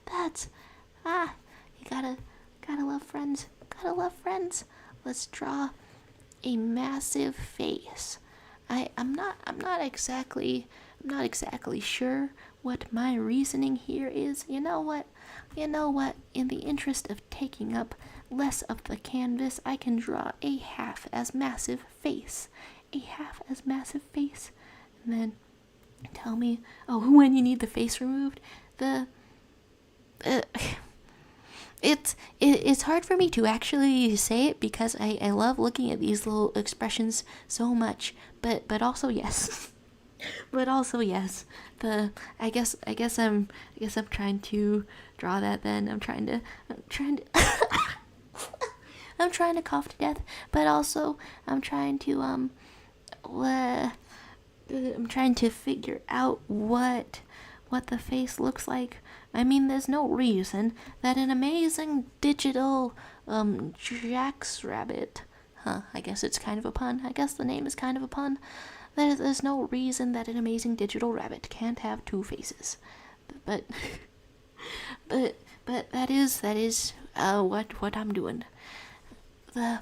That's you gotta love friends. Gotta love friends. Let's draw a massive face. I'm not exactly sure what my reasoning here is. You know what? In the interest of taking up less of the canvas, I can draw a half as massive face. And then tell me, when you need the face removed. it's hard for me to actually say it because I love looking at these little expressions so much, but also yes. But also yes, I guess I'm trying to draw that. Then I'm trying to cough to death, but also I'm trying to I'm trying to figure out what the face looks like. I mean, there's no reason that an amazing digital Jack's rabbit. Huh, I guess it's kind of a pun. I guess the name is kind of a pun. There's no reason that an amazing digital rabbit can't have two faces. But but that is what I'm doing. The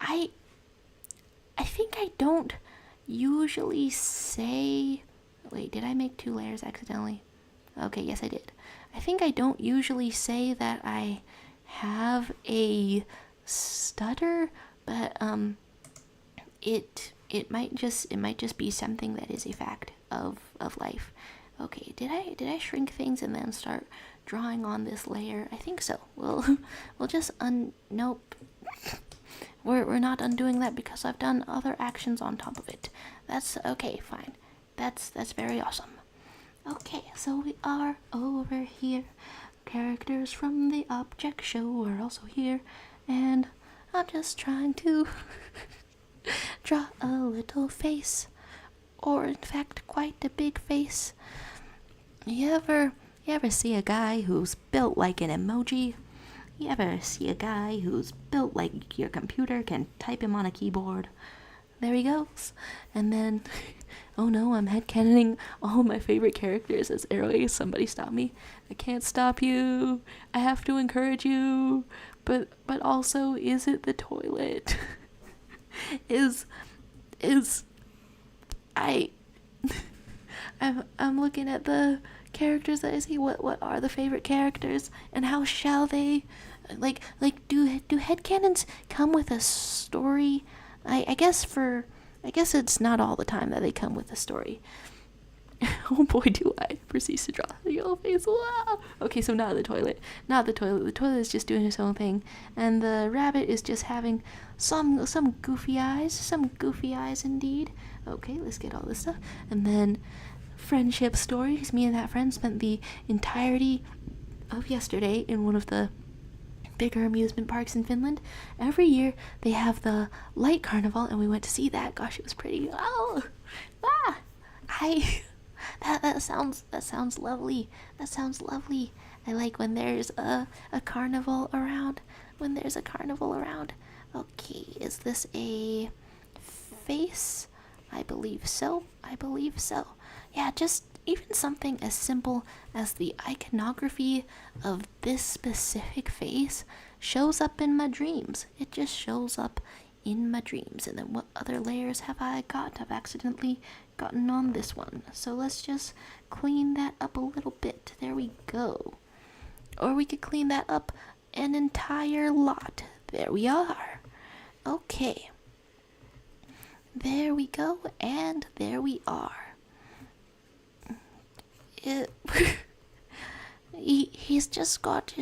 I think I don't usually say. Wait, did I make 2 layers accidentally? Okay, yes I did. I think I don't usually say that I have a stutter, but it might just be something that is a fact of life. Okay, did I shrink things and then start drawing on this layer? I think so. We'll just nope. We're not undoing that because I've done other actions on top of it. That's okay, fine. That's very awesome. Okay, so we are over here. Characters from the object show are also here, and I'm just trying to draw a little face, or in fact quite a big face. You ever see a guy who's built like an emoji? You ever see a guy who's built like your computer can type him on a keyboard? There he goes. And then, oh no, I'm headcanoning all my favorite characters as Arrow Ace. Somebody stop me. I can't stop you. I have to encourage you. But also, is it the toilet? I'm looking at the characters that I see. What are the favorite characters, and how shall they do headcanons come with a story? I guess it's not all the time that they come with a story. Oh boy, do I proceed to draw the yellow face. Wow. Okay, so not the toilet. The toilet is just doing its own thing, and the rabbit is just having some goofy eyes indeed. Okay, let's get all this stuff. And then friendship stories. Me and that friend spent the entirety of yesterday in one of the bigger amusement parks in Finland. Every year they have the light carnival, and we went to see that. Gosh, it was pretty. Oh, that sounds lovely. That sounds lovely. I like when there's a carnival around. Okay, is this a face? I believe so. Yeah, just even something as simple as the iconography of this specific face shows up in my dreams. It just shows up in my dreams. And then what other layers have I got? I've accidentally gotten on this one. So let's just clean that up a little bit. There we go. Or we could clean that up an entire lot. There we are. Okay. There we go, and there we are. He's just got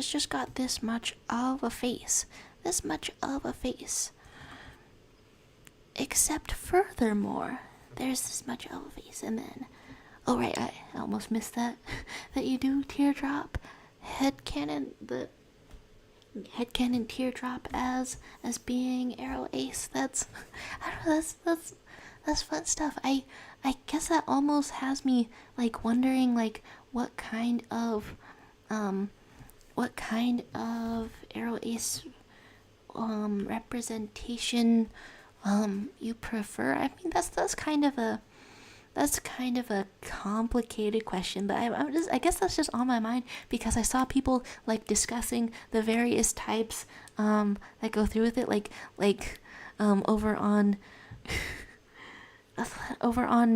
this much of a face. Except furthermore, there's this much of a face, and then, oh right, I almost missed that you do teardrop headcanon teardrop as being Arrow Ace. That's fun stuff. I guess that almost has me like wondering like what kind of Arrow Ace representation you prefer. I mean that's kind of a complicated question, but I guess that's just on my mind because I saw people like discussing the various types that go through with it, like over on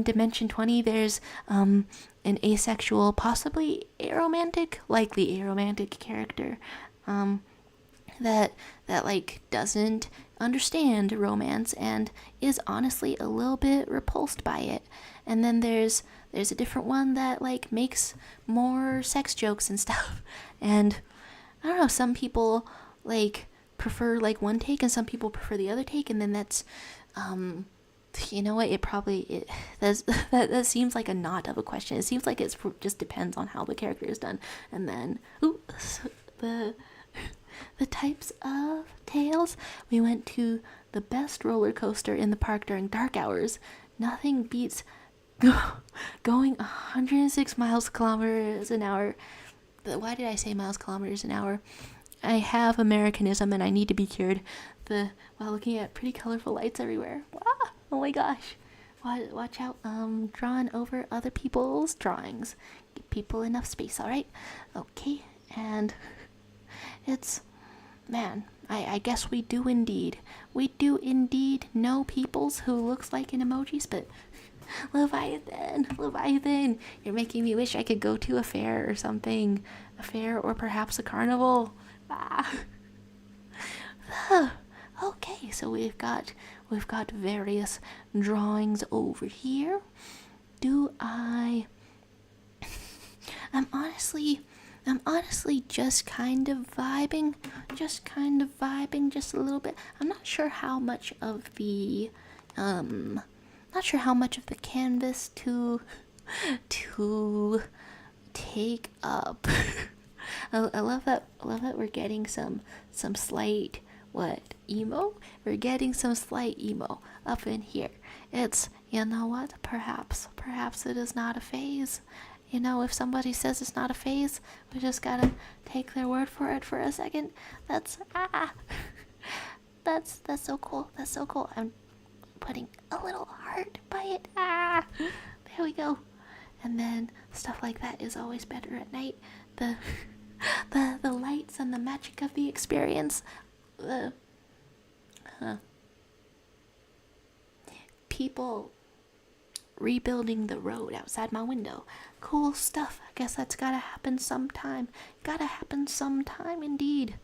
Dimension 20 there's an asexual, possibly aromantic, likely aromantic character that like doesn't understand romance and is honestly a little bit repulsed by it. And then there's there's a different one that like makes more sex jokes and stuff. And I don't know, some people like prefer like one take and some people prefer the other take, and then that's you know what, that seems like a not of a question. It seems like it just depends on how the character is done. And then the types of tales. We went to the best roller coaster in the park during dark hours. Nothing beats going 106 kilometers an hour. Why did I say kilometers an hour? I have Americanism and I need to be cured. While looking at pretty colorful lights everywhere. Ah, oh my gosh. Watch out. Drawing over other people's drawings. Give people enough space, alright? Okay, and it's... Man, I guess we do indeed. We do indeed know peoples who looks like an emojis, but... Leviathan, you're making me wish I could go to a fair or something. A fair or perhaps a carnival. Ah. Okay, so we've got various drawings over here. I'm honestly just kind of vibing just a little bit. I'm not sure how much of the canvas to take up. I love that we're getting some slight emo. We're getting some slight emo up in here. It's, you know what, perhaps it is not a phase. You know, if somebody says it's not a phase, we just gotta take their word for it for a second. That's so cool. That's so cool. I'm putting a little heart by it. There we go. And then stuff like that is always better at night. The lights and the magic of the experience. People rebuilding the road outside my window. Cool stuff. I guess that's gotta happen sometime. Indeed.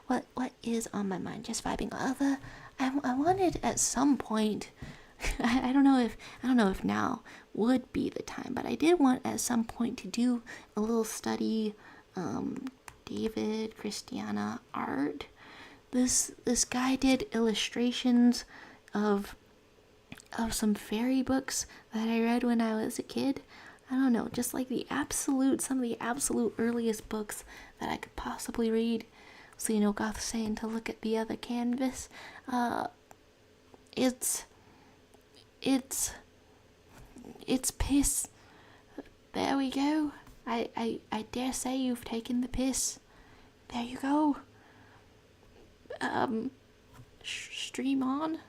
What is on my mind? Just vibing. I wanted at some point. I don't know if now would be the time, but I did want at some point to do a little study. David Christiana art. This guy did illustrations of some fairy books that I read when I was a kid. I don't know, just like some of the absolute earliest books that I could possibly read. So, you know, Goth's saying to look at the other canvas. It's piss. There we go. I dare say you've taken the piss. There you go. Stream on?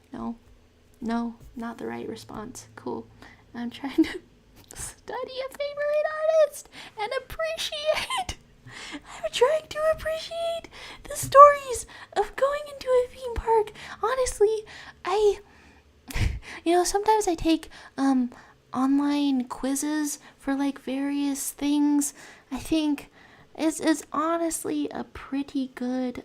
No, not the right response. Cool. I'm trying to study a favorite artist and appreciate. I'm trying to appreciate the stories of going into a theme park. Honestly, sometimes I take online quizzes for like various things. I think it's honestly a pretty good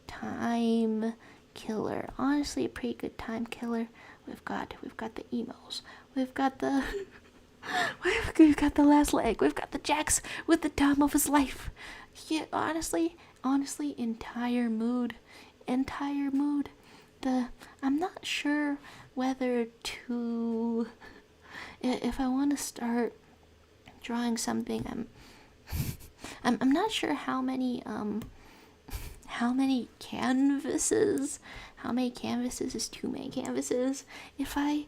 time killer. Honestly, a pretty good time killer. We've got the emos. We've got the last leg. We've got the Jax with the time of his life. Yeah, honestly, entire mood. I'm not sure whether to, if I want to start drawing something. I'm not sure how many canvases. How many canvases is too many canvases? If I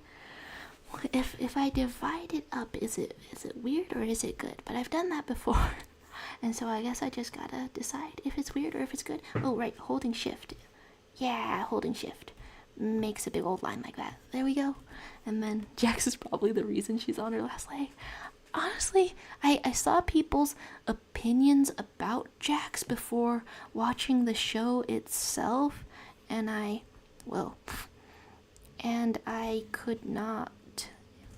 divide it up, is it weird or is it good? But I've done that before, and so I guess I just gotta decide if it's weird or if it's good. Oh right, holding shift. Yeah, holding shift makes a big old line like that. There we go. And then Jax is probably the reason she's on her last leg. Honestly, I saw people's opinions about Jax before watching the show itself, and I could not.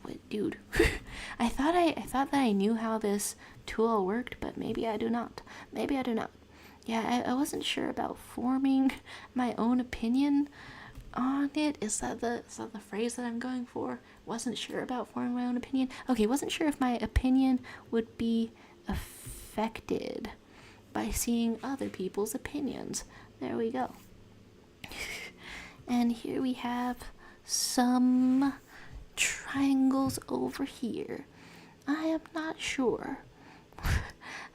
Wait, dude. I thought that I knew how this tool worked, but maybe I do not. Yeah, I wasn't sure about forming my own opinion on it. Is that the phrase that I'm going for? Wasn't sure about forming my own opinion. Okay, wasn't sure if my opinion would be affected by seeing other people's opinions. There we go. And here we have some triangles over here. I am not sure.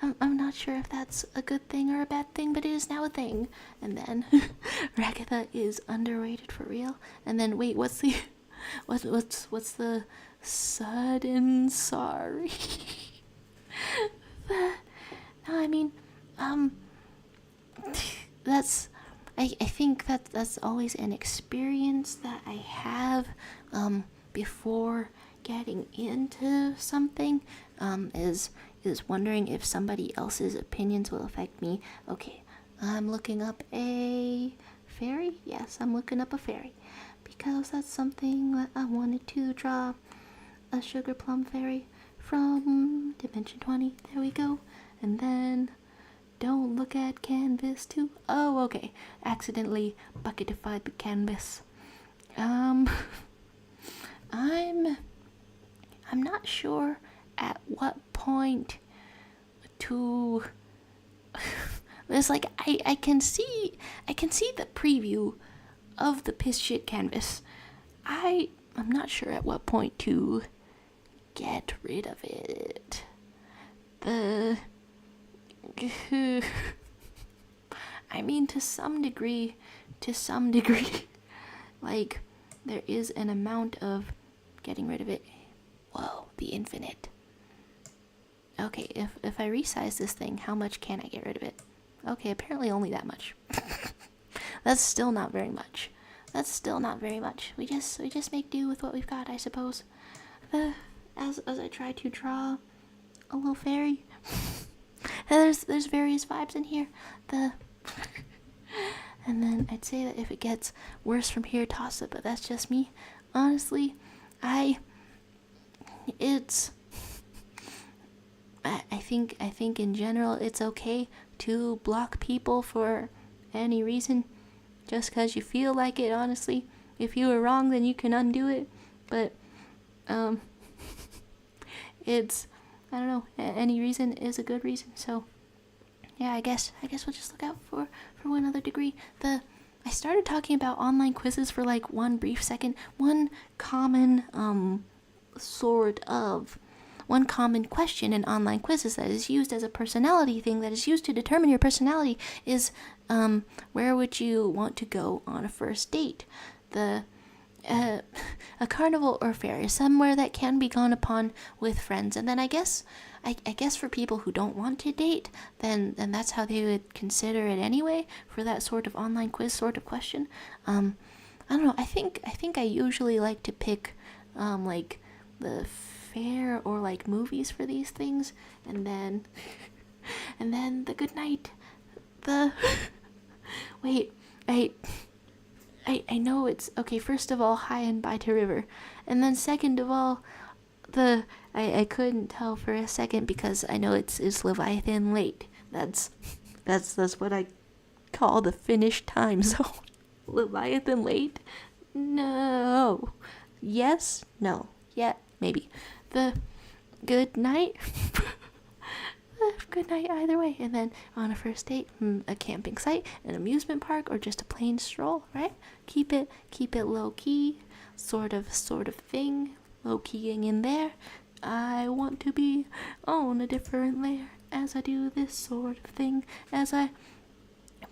I'm not sure if that's a good thing or a bad thing, but it is now a thing. And then Ragatha is underrated for real. And then wait, what's the sudden sorry? No, I mean, that's I think that's always an experience that I have before getting into something, is wondering if somebody else's opinions will affect me. Okay, I'm looking up a fairy. Yes, I'm looking up a fairy because that's something that I wanted to draw, a sugar plum fairy from Dimension 20. There we go. And then don't look at canvas too. Oh, okay. Accidentally bucketified the canvas. I'm not sure at what point to there's like I can see the preview of the piss shit canvas. I'm not sure at what point to get rid of it. I mean, to some degree, like, there is an amount of getting rid of it. Whoa, the infinite. Okay, if I resize this thing, how much can I get rid of it? Okay, apparently only that much. That's still not very much. We just make do with what we've got, I suppose. As I try to draw a little fairy. There's various vibes in here. And then I'd say that if it gets worse from here, toss it, but that's just me. Honestly, I think in general it's okay to block people for any reason, just because you feel like it. Honestly, if you were wrong, then you can undo it. But it's, I don't know, any reason is a good reason. So yeah, I guess we'll just look out for one other degree. I started talking about online quizzes for like one brief second. One common one common question in online quizzes that is used as a personality thing, that is used to determine your personality, is where would you want to go on a first date? A carnival or fair, somewhere that can be gone upon with friends. And then I guess for people who don't want to date, then that's how they would consider it anyway, for that sort of online quiz sort of question. I don't know, I think I usually like to pick like the fair or like movies for these things, and then the good night, wait, I know it's okay. First of all, hi and bye to river, and then second of all, I couldn't tell for a second because I know it's Leviathan late. That's what I call the Finnish time zone. Leviathan late? No. Yes? No. Yeah, maybe. The good night? Good night either way. And then on a first date, a camping site, an amusement park, or just a plain stroll, right? Keep it low key, sort of thing. Low keying in there. I want to be on a different layer as I do this sort of thing, as I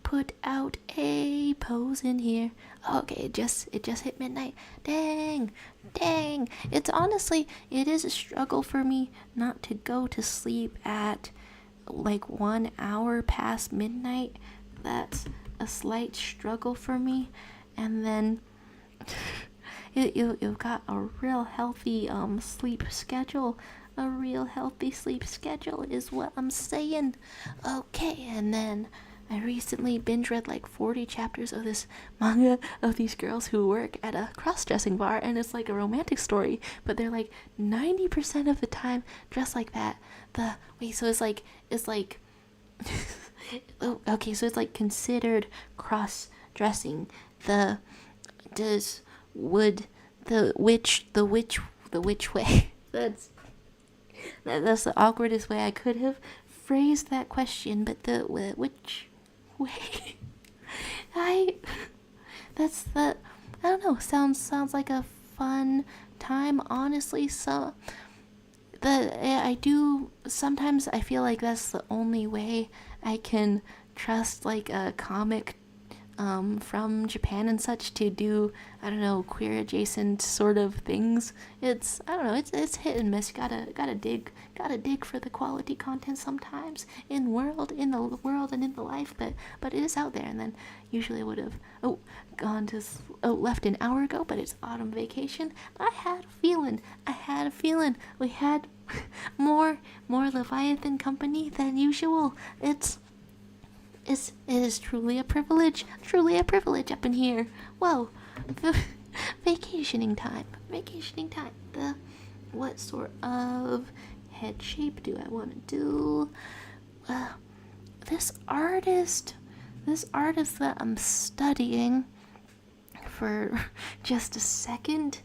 put out a pose in here. Okay, it just hit midnight. Dang. It's honestly, it is a struggle for me not to go to sleep at like 1 hour past midnight. That's a slight struggle for me. And then you've got a real healthy sleep schedule. A real healthy sleep schedule is what I'm saying. Okay, and then I recently binge read like 40 chapters of this manga of these girls who work at a cross-dressing bar, and it's like a romantic story, but they're like 90% of the time dressed like that. So it's like okay, so it's like considered cross-dressing. would the which way? That's the awkwardest way I could have phrased that question, but the which way? I that's the I don't know. Sounds like a fun time, honestly. So I do sometimes I feel like that's the only way I can trust like a comic from Japan and such to do, I don't know, queer adjacent sort of things. It's, I don't know, it's hit and miss. Gotta dig for the quality content sometimes in the world and in the life, but it is out there. And then usually I would have left an hour ago, but it's autumn vacation. I had a feeling we had more Leviathan company than usual. It is truly a privilege up in here. Whoa, vacationing time. What sort of head shape do I want to do? This artist that I'm studying for just a second,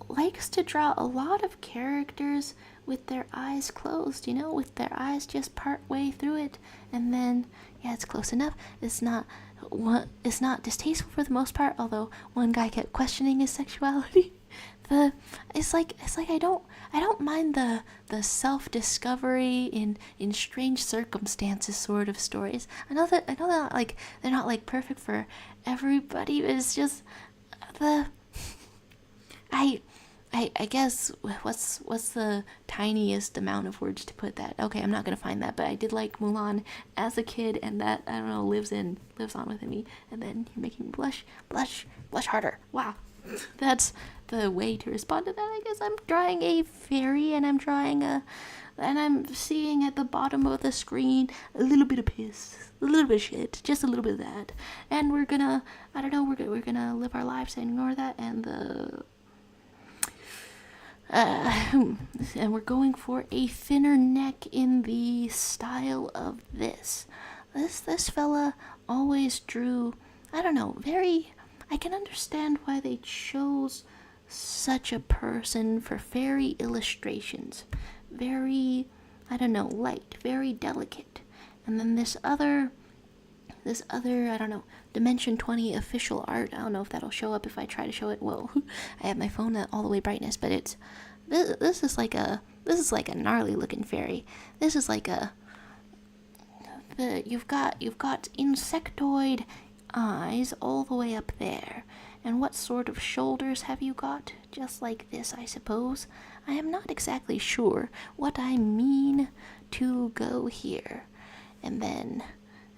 likes to draw a lot of characters with their eyes closed, with their eyes just part way through it, and then, yeah, it's close enough. It's not distasteful for the most part, although one guy kept questioning his sexuality. It's like I don't mind the self-discovery in strange circumstances sort of stories. I know they're not like perfect for everybody, but it's just I guess what's the tiniest amount of words to put that? Okay, I'm not gonna find that, but I did like Mulan as a kid, and that, I don't know, lives on within me. And then you're making me blush harder. Wow, that's the way to respond to that. I guess I'm drawing a fairy, and I'm seeing at the bottom of the screen a little bit of piss, a little bit of shit, just a little bit of that. And we're gonna, I don't know, we're gonna live our lives and ignore that, and and we're going for a thinner neck in the style of this. This fella always drew, I don't know, I can understand why they chose such a person for fairy illustrations. Very, I don't know, light, very delicate. And then this other, I don't know, Dimension 20 official art. I don't know if that'll show up if I try to show it. Whoa, I have my phone at all the way brightness, but this is like a gnarly looking fairy. This is like you've got insectoid eyes all the way up there. And what sort of shoulders have you got? Just like this, I suppose. I am not exactly sure what I mean to go here. And then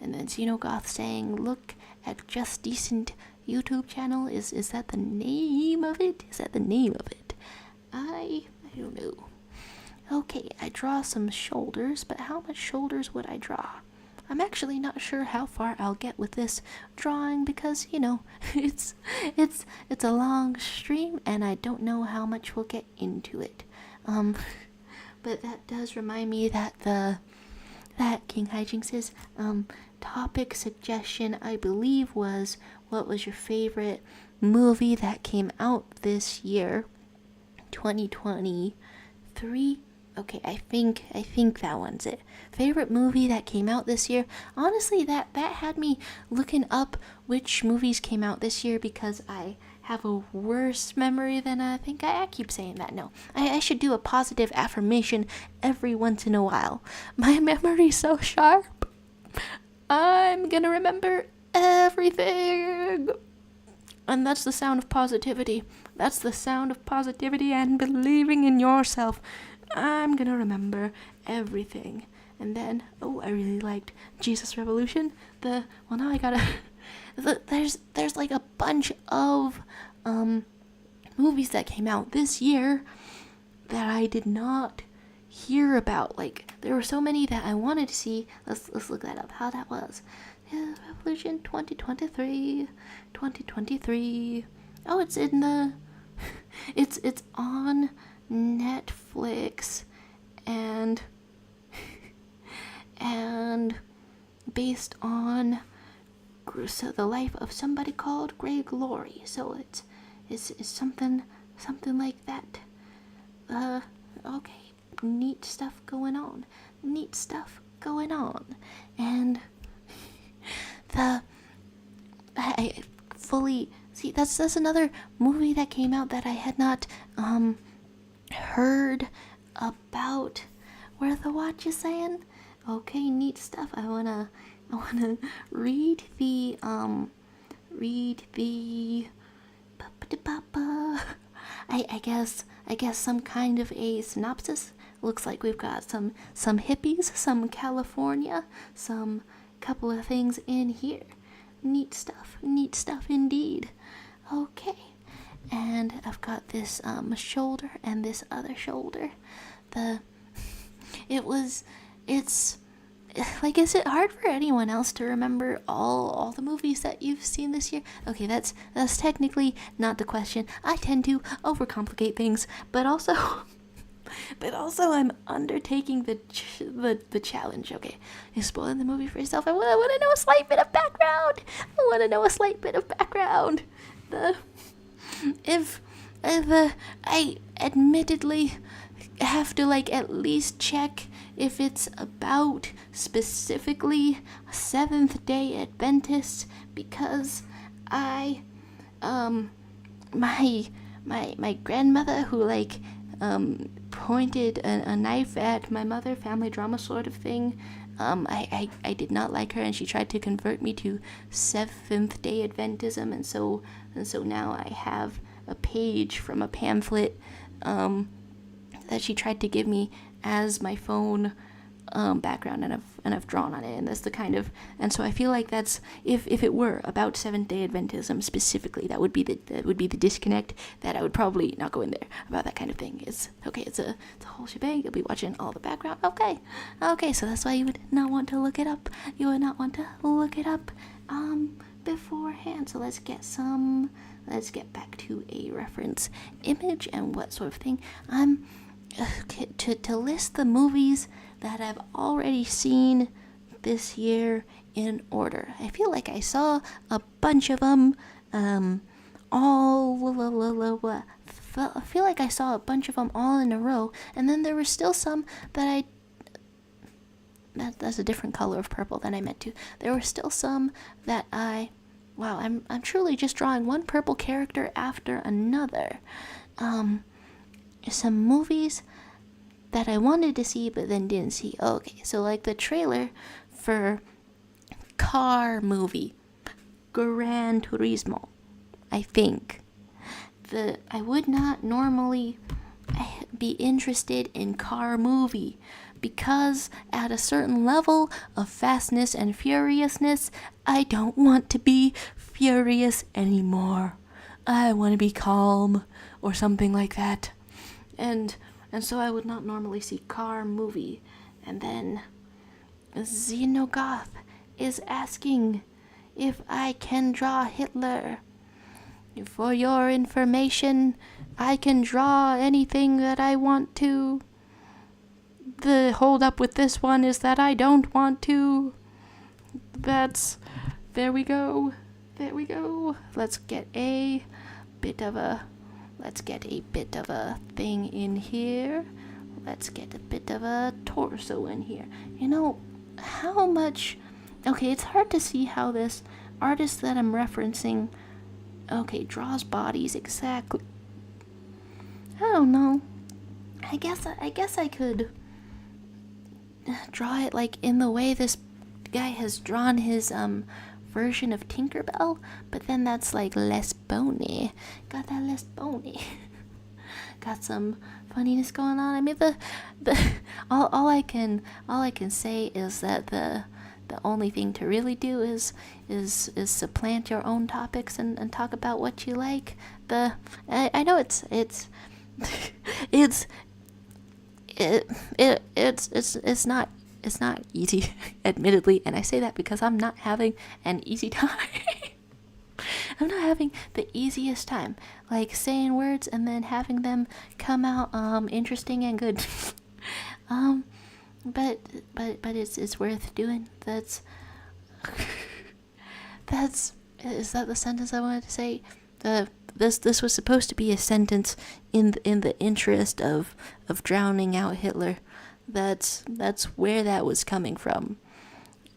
Xenogoth saying, look at Just Decent YouTube channel. Is that the name of it? I don't know. Okay, I draw some shoulders, but how much shoulders would I draw? I'm actually not sure how far I'll get with this drawing because, it's a long stream and I don't know how much we'll get into it. But that does remind me that that King Hijinks' topic suggestion, I believe, was what was your favorite movie that came out this year, 2023. Okay, I think that one's it. Favorite movie that came out this year. Honestly, that had me looking up which movies came out this year because I have a worse memory than I think. I keep saying that. No, I should do a positive affirmation every once in a while. My memory's so sharp. I'm gonna remember everything. And that's the sound of positivity. That's the sound of positivity and believing in yourself. I'm gonna remember everything. And then, I really liked Jesus Revolution. Now I gotta... there's like a bunch of movies that came out this year that I did not hear about. Like, there were so many that I wanted to see. Let's look that up, how that was. Yeah, Revolution 2023. Oh, it's in the... it's on Netflix and based on so the life of somebody called Grey Glory. So it's something like that. Okay, neat stuff going on. And I fully see that's another movie that came out that I had not heard about. What are the watches saying? Okay, neat stuff. I wanna read the I guess some kind of a synopsis. Looks like we've got some hippies, some California, some couple of things in here. Neat stuff indeed. Okay, and I've got this shoulder and this other shoulder. It's like, is it hard for anyone else to remember all the movies that you've seen this year? Okay, that's technically not the question. I tend to overcomplicate things, but also I'm undertaking the challenge. Okay, you're spoiling the movie for yourself. I want to know a slight bit of background. I admittedly have to at least check if it's about specifically Seventh-day Adventists, because my grandmother who pointed a knife at my mother, family drama sort of thing. I did not like her, and she tried to convert me to Seventh-day Adventism, and so now I have a page from a pamphlet that she tried to give me as my phone background, and I've drawn on it, and that's the kind of, and so I feel like that's, if it were about Seventh-day Adventism specifically, that would be the disconnect, that I would probably not go in there about that kind of thing. It's a whole shebang. You'll be watching all the background. Okay, so that's why you would not want to look it up. Beforehand. So let's get back to a reference image and what sort of thing. To list the movies that I've already seen this year in order. I feel like I saw a bunch of them, all in a row, and then there were still some that that's a different color of purple than I meant to. There were still some that I'm truly just drawing one purple character after another. Some movies that I wanted to see but then didn't see. Okay, so the trailer for car movie Gran Turismo, I think. I would not normally be interested in car movie, because at a certain level of fastness and furiousness, I don't want to be furious anymore. I want to be calm or something like that. And so I would not normally see car movie. And then Xenogoth is asking if I can draw Hitler. For your information, I can draw anything that I want to. The hold up with this one is that I don't want to. There we go. Let's get a bit of a thing in here. Let's get a bit of a torso in here. How much... Okay, it's hard to see how this artist that I'm referencing, draws bodies exactly. I don't know. I guess I could draw it in the way this guy has drawn his version of Tinkerbell, but then that's less bony. Got that less bony. Got some funniness going on. I mean, all I can say is that the only thing to really do is supplant your own topics and talk about what you like. I know it's not easy, admittedly, and I say that because I'm not having an easy time. I'm not having the easiest time, saying words and then having them come out interesting and good. But it's worth doing. is that the sentence I wanted to say? This was supposed to be a sentence in the interest of drowning out Hitler. That's where that was coming from.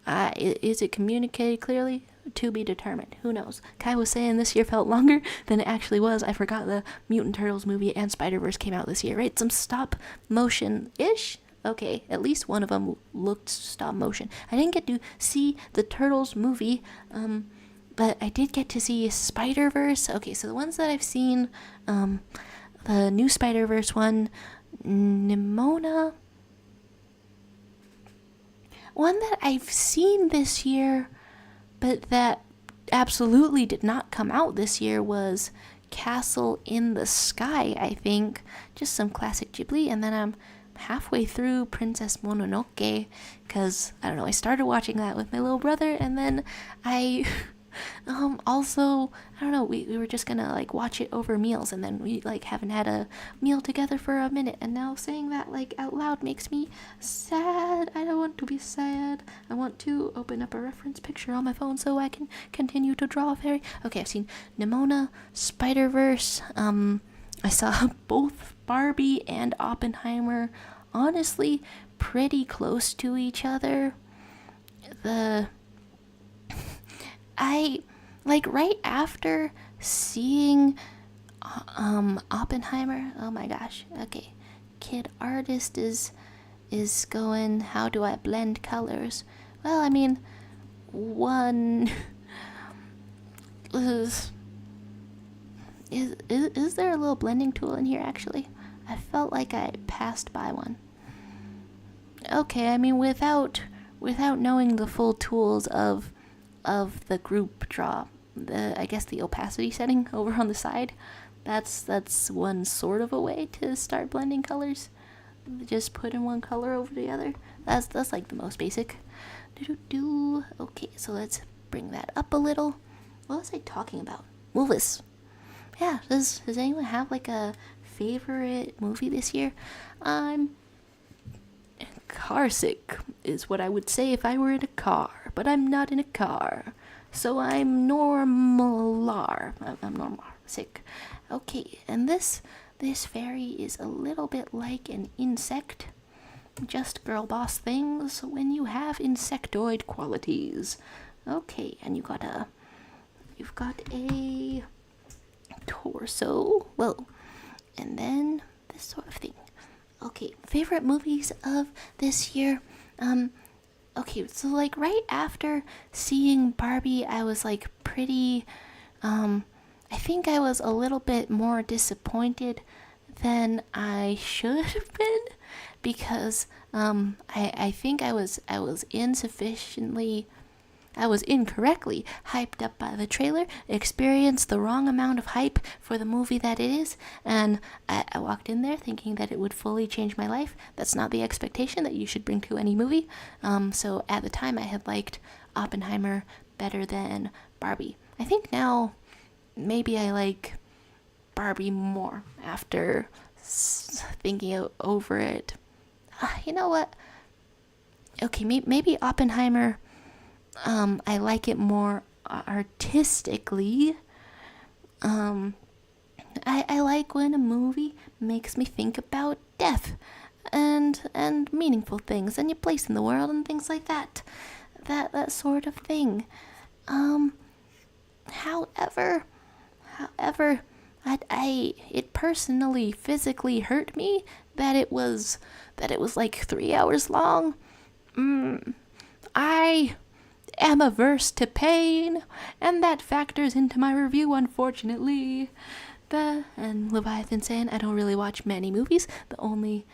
Is it communicated clearly? To be determined. Who knows? Kai was saying this year felt longer than it actually was. I forgot the Mutant Turtles movie and Spider-Verse came out this year, right? Some stop motion-ish? Okay, at least one of them looked stop motion. I didn't get to see the Turtles movie, but I did get to see Spider-Verse. Okay, so the ones that I've seen, the new Spider-Verse one, Nimona. One that I've seen this year, but that absolutely did not come out this year, was Castle in the Sky, I think. Just some classic Ghibli. And then I'm halfway through Princess Mononoke, because, I don't know, I started watching that with my little brother, and then I also, I don't know, we were just gonna like watch it over meals, and then we like haven't had a meal together for a minute, and now saying that like out loud makes me sad. I don't want to be sad. I want to open up a reference picture on my phone so I can continue to draw okay, I've seen Nimona, Spider-Verse, I saw both Barbie and Oppenheimer, honestly pretty close to each other. I, like, right after seeing Oppenheimer, oh my gosh, okay, Kid Artist is going, how do I blend colors? Well, I mean, one is there a little blending tool in here, actually? I felt like I passed by one. Okay, I mean, without knowing the full tools of the group draw, I guess the opacity setting over on the side, that's one sort of a way to start blending colors. Just put in one color over the other. That's like the most basic. Okay, so let's bring that up a little. What was I talking about? Movies. Yeah, does anyone have like a favorite movie this year? I'm car sick is what I would say if I were in a car, but I'm not in a car, so I'm normalar. I'm normal sick. Okay, and this fairy is a little bit like an insect. Just girl boss things when you have insectoid qualities. Okay, and you've got a torso, well, and then this sort of thing. Okay, favorite movies of this year. Okay, so like right after seeing Barbie, I was like pretty, I think I was a little bit more disappointed than I should have been, because I think I was incorrectly hyped up by the trailer, experienced the wrong amount of hype for the movie that it is, and I walked in there thinking that it would fully change my life. That's not the expectation that you should bring to any movie. So at the time I had liked Oppenheimer better than Barbie. I think now maybe I like Barbie more after thinking over it. You know what? Okay, maybe Oppenheimer, I like it more artistically. I like when a movie makes me think about death and meaningful things and your place in the world and things like that. That sort of thing. However, it personally physically hurt me that it was like 3 hours long. I am averse to pain, and that factors into my review, unfortunately. And Leviathan saying I don't really watch many movies. The only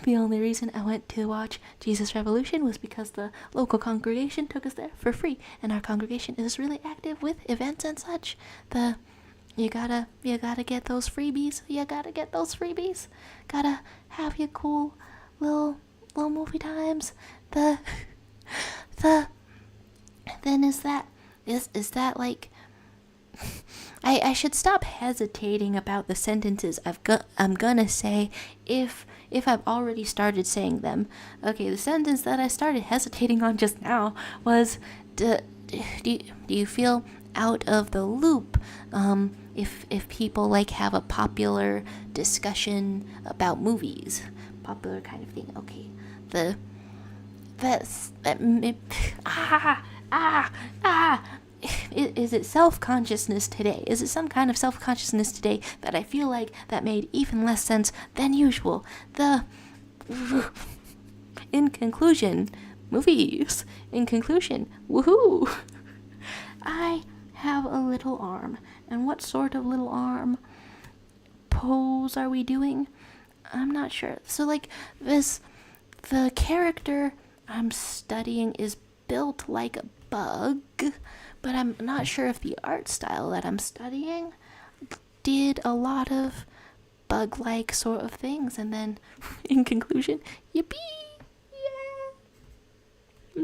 reason I went to watch Jesus Revolution was because the local congregation took us there for free, and our congregation is really active with events and such. You gotta get those freebies. Gotta have your cool little movie times. Then is that like, I should stop hesitating about the sentences I'm gonna say if I've already started saying them. Okay, the sentence that I started hesitating on just now was do, do you feel out of the loop if people like have a popular discussion about movies, popular kind of thing? Okay, the that's that is it self-consciousness today? Is it some kind of self-consciousness today that I feel like that made even less sense than usual? In conclusion, movies. In conclusion, woohoo! I have a little arm. And what sort of little arm pose are we doing? I'm not sure. So, like, the character I'm studying is built like a bug, but I'm not sure if the art style that I'm studying did a lot of bug-like sort of things. And then, in conclusion, yippee! Yeah!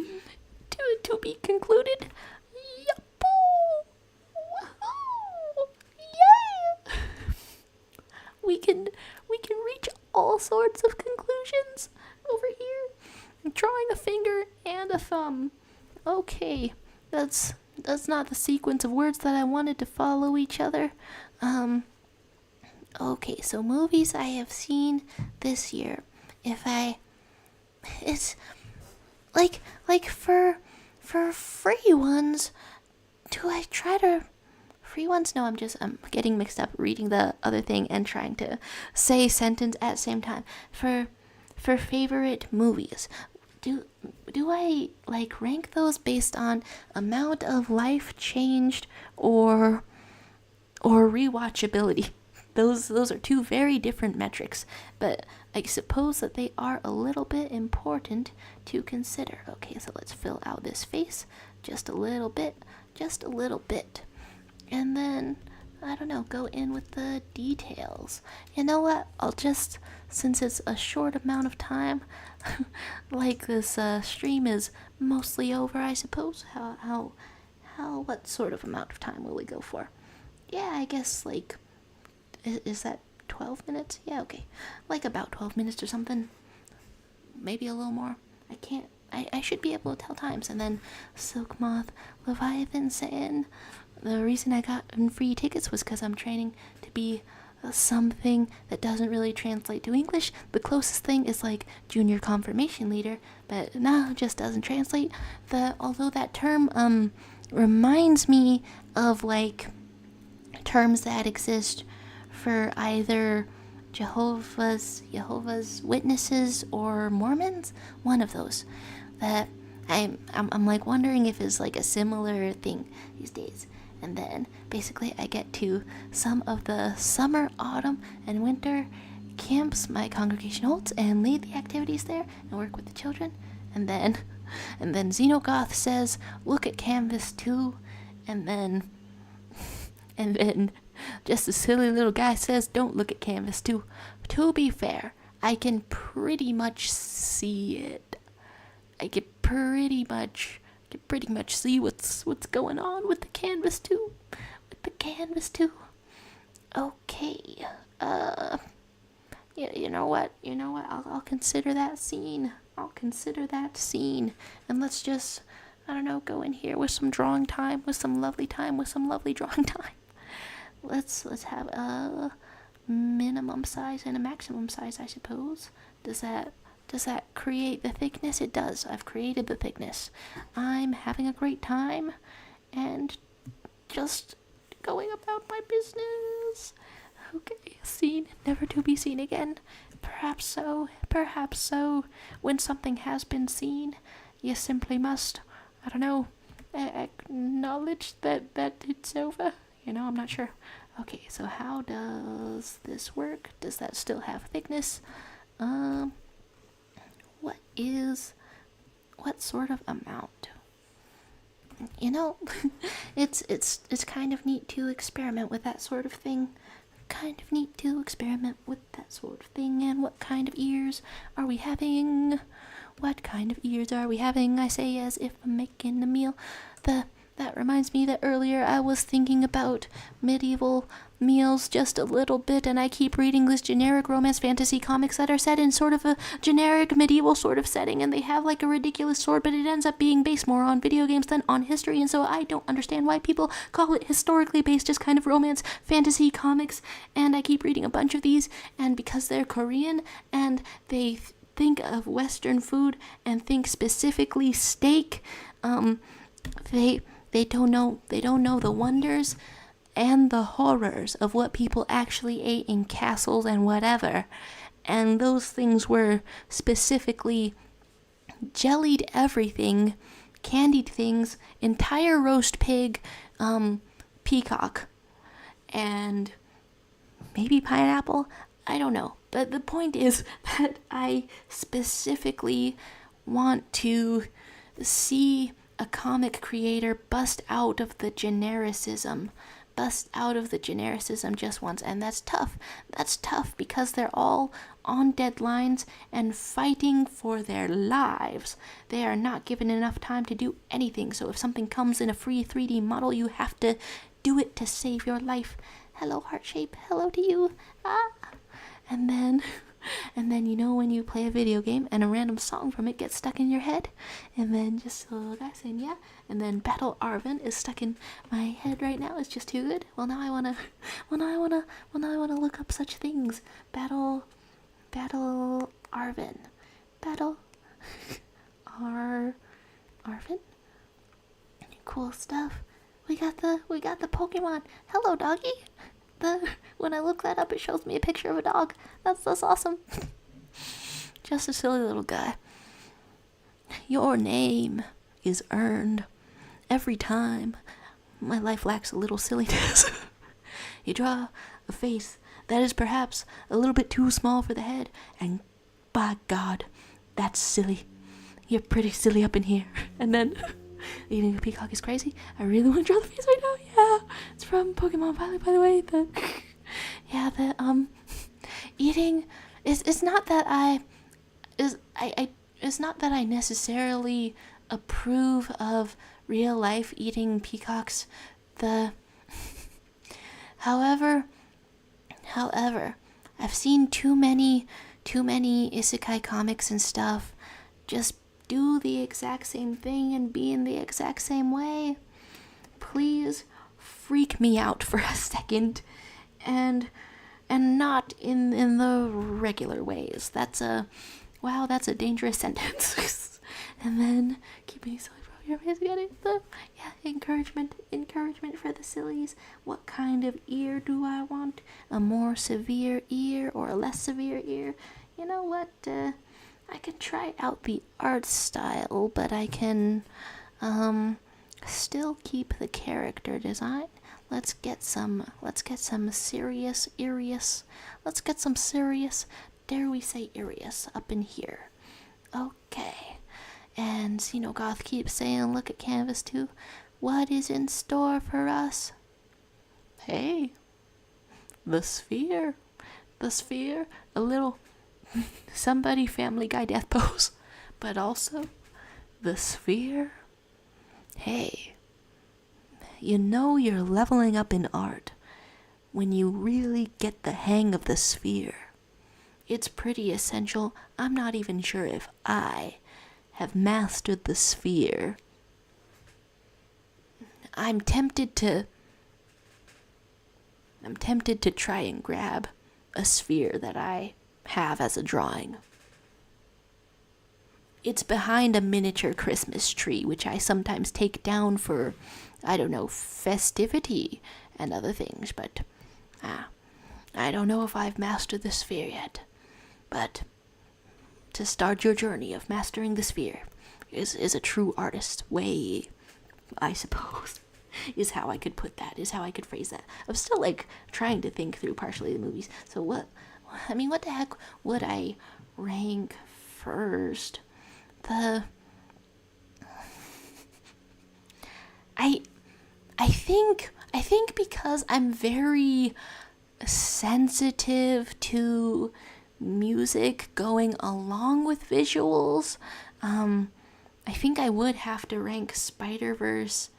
To be concluded, yuppoo! Woohoo! Yeah! We can reach all sorts of conclusions over here. I'm drawing a finger and a thumb. Okay, that's not the sequence of words that I wanted to follow each other. Okay, so movies I have seen this year. It's like for free ones, do I try to free ones? No, I'm getting mixed up reading the other thing and trying to say sentence at the same time. For favorite movies, do I like rank those based on amount of life changed or rewatchability? Those are two very different metrics, but I suppose that they are a little bit important to consider. Okay, so let's fill out this face just a little bit, and then, I don't know, go in with the details. You know what, I'll just, since it's a short amount of time, like this stream is mostly over, I suppose. What sort of amount of time will we go for? Yeah, I guess, like, is that 12 minutes? Yeah, okay. Like about 12 minutes or something. Maybe a little more. I should be able to tell times. And then Silk Moth Leviathan saying the reason I got free tickets was because I'm training to be something that doesn't really translate to English. The closest thing is like junior confirmation leader, but no, just doesn't translate. Although that term reminds me of like terms that exist for either Jehovah's Witnesses or Mormons, one of those. That I'm like wondering if it's like a similar thing these days. And then basically I get to some of the summer, autumn, and winter camps my congregation holds and lead the activities there and work with the children. And then Xenogoth says, "Look at Canvas 2," and then just a silly little guy says, "Don't look at Canvas 2. To be fair, I can pretty much see it. I can pretty much see what's going on with the Canvas 2. Okay. You know what? I'll consider that scene. And let's just, I don't know, go in here with some drawing time, with some lovely drawing time. Let's have a minimum size and a maximum size, I suppose. Does that create the thickness? It does. I've created the thickness. I'm having a great time and just going about my business. Okay, scene never to be seen again. Perhaps so. When something has been seen, you simply must, I don't know, acknowledge that it's over. I'm not sure. Okay, so how does this work? Does that still have thickness? What sort of amount? It's kind of neat to experiment with that sort of thing. And what kind of ears are we having? I say as if I'm making a meal. The That reminds me that earlier I was thinking about medieval meals just a little bit, and I keep reading this generic romance fantasy comics that are set in sort of a generic medieval sort of setting, and they have like a ridiculous sword, but it ends up being based more on video games than on history, and so I don't understand why people call it historically based, just kind of romance fantasy comics. And I keep reading a bunch of these, and because they're Korean and they think of Western food and think specifically steak, they don't know the wonders and the horrors of what people actually ate in castles and whatever. And those things were specifically jellied everything, candied things, entire roast pig, peacock, and maybe pineapple. I don't know. But the point is that I specifically want to see a comic creator bust out of the genericism just once, and that's tough because they're all on deadlines and fighting for their lives. They are not given enough time to do anything, so if something comes in a free 3D model, you have to do it to save your life. Hello, heart shape, hello to you. And then when you play a video game and a random song from it gets stuck in your head, and then just a little guy saying yeah, and then Battle Arvin is stuck in my head right now. It's just too good. Well, now I wanna look up such things. Battle Arvin, Battle Arvin. Cool stuff. We got the Pokemon. Hello, doggy. When I look that up, it shows me a picture of a dog. That's awesome. Just a silly little guy. Your name is earned every time my life lacks a little silliness. You draw a face that is perhaps a little bit too small for the head, and by God, that's silly. You're pretty silly up in here. And then eating a peacock is crazy. I really want to draw the face right now. Yeah, it's from Pokemon Violet, by the way. Eating it's not that it's not that I necessarily approve of real life eating peacocks. However, I've seen too many isekai comics and stuff just do the exact same thing and be in the exact same way. Please freak me out for a second, and not in the regular ways. That's a dangerous sentence. And then keep me silly from your face again. Encouragement for the sillies. What kind of ear do I want? A more severe ear or a less severe ear? You know what? I can try out the art style, but I can still keep the character design. Let's get some serious, dare we say Irius up in here. Okay. And Goth keeps saying, look at Canvas 2. What is in store for us? Hey, the sphere, a little somebody Family Guy death pose, but also the sphere. Hey, you're leveling up in art when you really get the hang of the sphere. It's pretty essential. I'm not even sure if I have mastered the sphere. I'm tempted to try and grab a sphere that I have as a drawing. It's behind a miniature Christmas tree, which I sometimes take down for, festivity and other things, but I don't know if I've mastered the sphere yet. But to start your journey of mastering the sphere is a true artist's way, I suppose, is how I could put that, is how I could phrase that. I'm still, trying to think through partially the movies. So what the heck would I rank first? I think because I'm very sensitive to music going along with visuals, I think I would have to rank Spider-Verse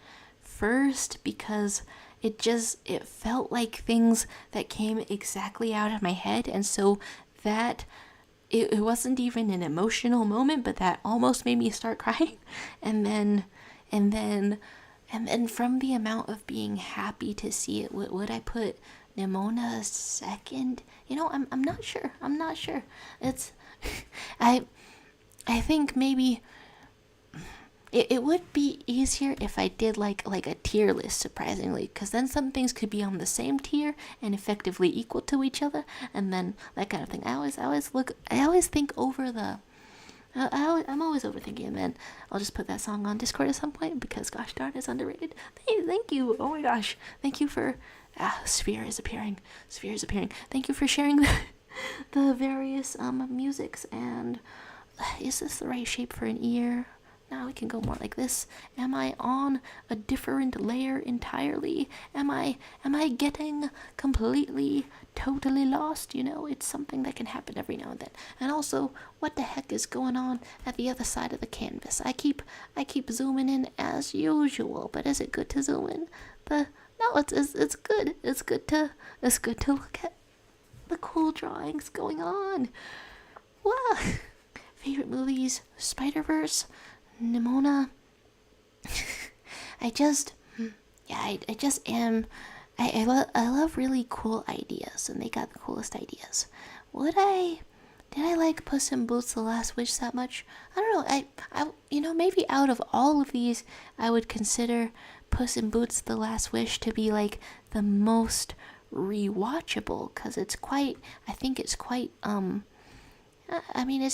first because it felt like things that came exactly out of my head, and so that it wasn't even an emotional moment, but that almost made me start crying. And then from the amount of being happy to see it, would I put Nimona second? I'm not sure. It's I think maybe it would be easier if I did like a tier list, surprisingly, because then some things could be on the same tier and effectively equal to each other, and then that kind of thing. I always think over the. I'm always overthinking, and then I'll just put that song on Discord at some point because, gosh darn, it's underrated. Thank you. Oh my gosh, thank you for. Sphere is appearing. Thank you for sharing the various musics. And is this the right shape for an ear? Now we can go more like this. Am I on a different layer entirely? Am I getting completely, totally lost? It's something that can happen every now and then. And also, what the heck is going on at the other side of the canvas? I keep zooming in as usual, but is it good to zoom in? No, it's good. It's good to look at the cool drawings going on. Wow. Favorite movies: Spider-Verse, Nimona. I just am. I love really cool ideas, and they got the coolest ideas. Did I like Puss in Boots: The Last Wish that much? I don't know. I maybe out of all of these, I would consider Puss in Boots: The Last Wish to be like the most rewatchable, because it's quite.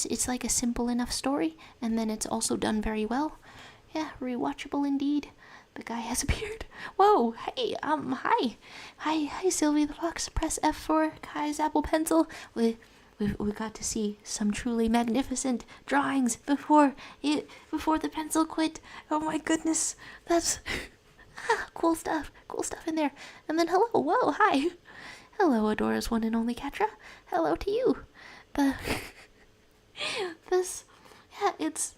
It's like a simple enough story, and then it's also done very well. Yeah, rewatchable indeed. The guy has appeared. Whoa, hey, hi, Sylvie the Fox. Press F for Kai's Apple Pencil. We got to see some truly magnificent drawings before the pencil quit. Oh my goodness, that's cool stuff in there. And then hello, whoa, hi, hello, Adora's one and only Katra. Hello to you. It's.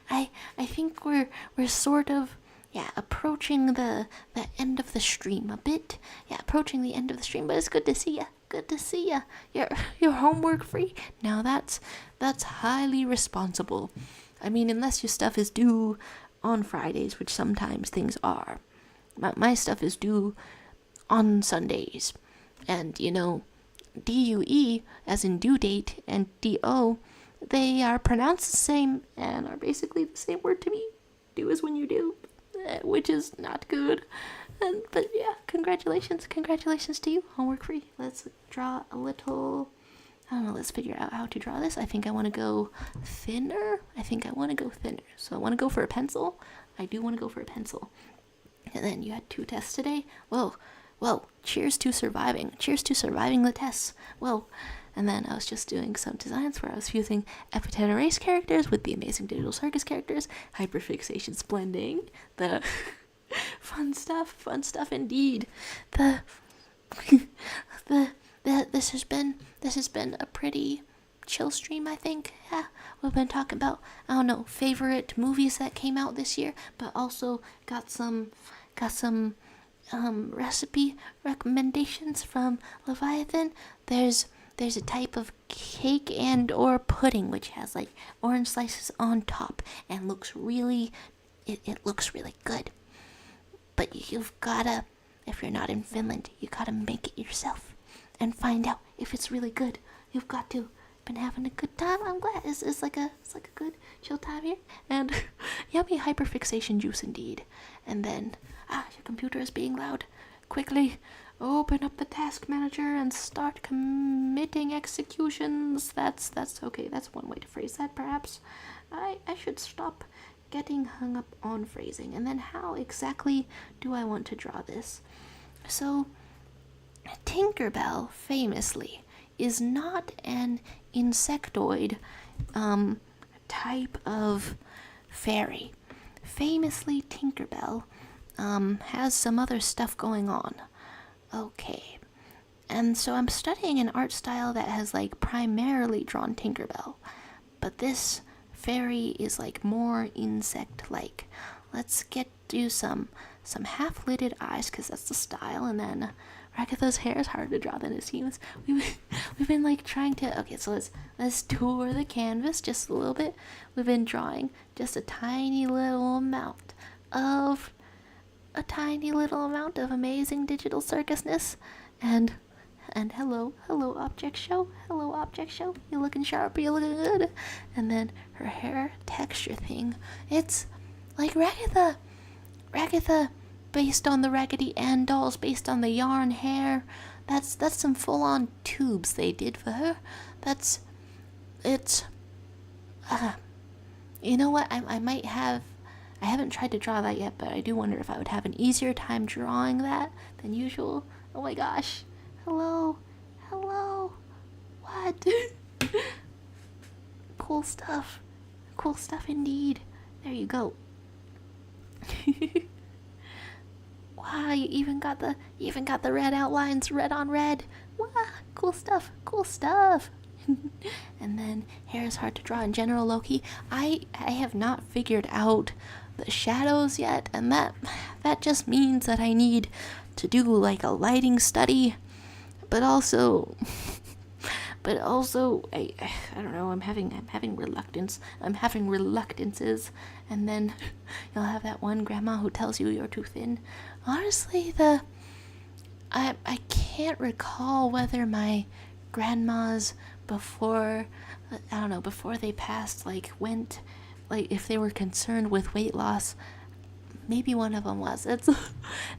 I think we're sort of approaching the end of the stream a bit. Yeah, approaching the end of the stream, but it's good to see ya. Good to see ya. You're homework free. Now that's highly responsible. I mean, unless your stuff is due on Fridays, which sometimes things are. My stuff is due on Sundays, and DUE, as in due date, and DO, they are pronounced the same and are basically the same word to me. Do is when you do, which is not good. But yeah, congratulations to you, homework free. Let's draw a little. I don't know, let's figure out how to draw this. I think I want to go thinner. So I want to go for a pencil. I do want to go for a pencil. And then you had 2 tests today. Whoa, cheers to surviving the tests. Whoa. And then I was just doing some designs where I was fusing epithet erase characters with the amazing digital circus characters, hyperfixations blending, the fun stuff indeed. This has been a pretty chill stream, I think. Yeah, we've been talking about, I don't know, favorite movies that came out this year, but also got some recipe recommendations from Leviathan. There's a type of cake and or pudding which has like orange slices on top and looks really good. But you've gotta, if you're not in Finland, you gotta make it yourself and find out if it's really good. You've got to. Been having a good time. I'm glad. It's like a good chill time here. And yummy hyperfixation juice indeed. And then your computer is being loud. Quickly open up the task manager and start committing executions. That's okay. That's one way to phrase that, perhaps. I should stop getting hung up on phrasing. And then how exactly do I want to draw this? So Tinkerbell famously is not an insectoid type of fairy. Famously, Tinkerbell has some other stuff going on. Okay. And so I'm studying an art style that has like primarily drawn Tinkerbell, but this fairy is like more insect-like. Let's get do some half-lidded eyes because that's the style, and then Ragatha's hair is harder to draw than it seems. We've been like trying to, okay, so let's tour the canvas just a little bit. We've been drawing just a tiny little amount of amazing digital circusness, and hello object show, you looking sharp, you looking good. And then her hair texture thing, it's like Ragatha based on the Raggedy Ann dolls, based on the yarn hair. That's some full-on tubes they did for her. You know what, I haven't tried to draw that yet, but I do wonder if I would have an easier time drawing that than usual. Oh my gosh. Hello. What? Cool stuff indeed. There you go. Wow, you even got the red outlines, red on red. Wow, cool stuff. And then hair is hard to draw in general, Loki. I have not figured out the shadows yet, and that just means that I need to do like a lighting study, but also I don't know, I'm having reluctances, and then you'll have that one grandma who tells you you're too thin. Honestly, I can't recall whether my grandmas before they passed, went, if they were concerned with weight loss. Maybe one of them was. It's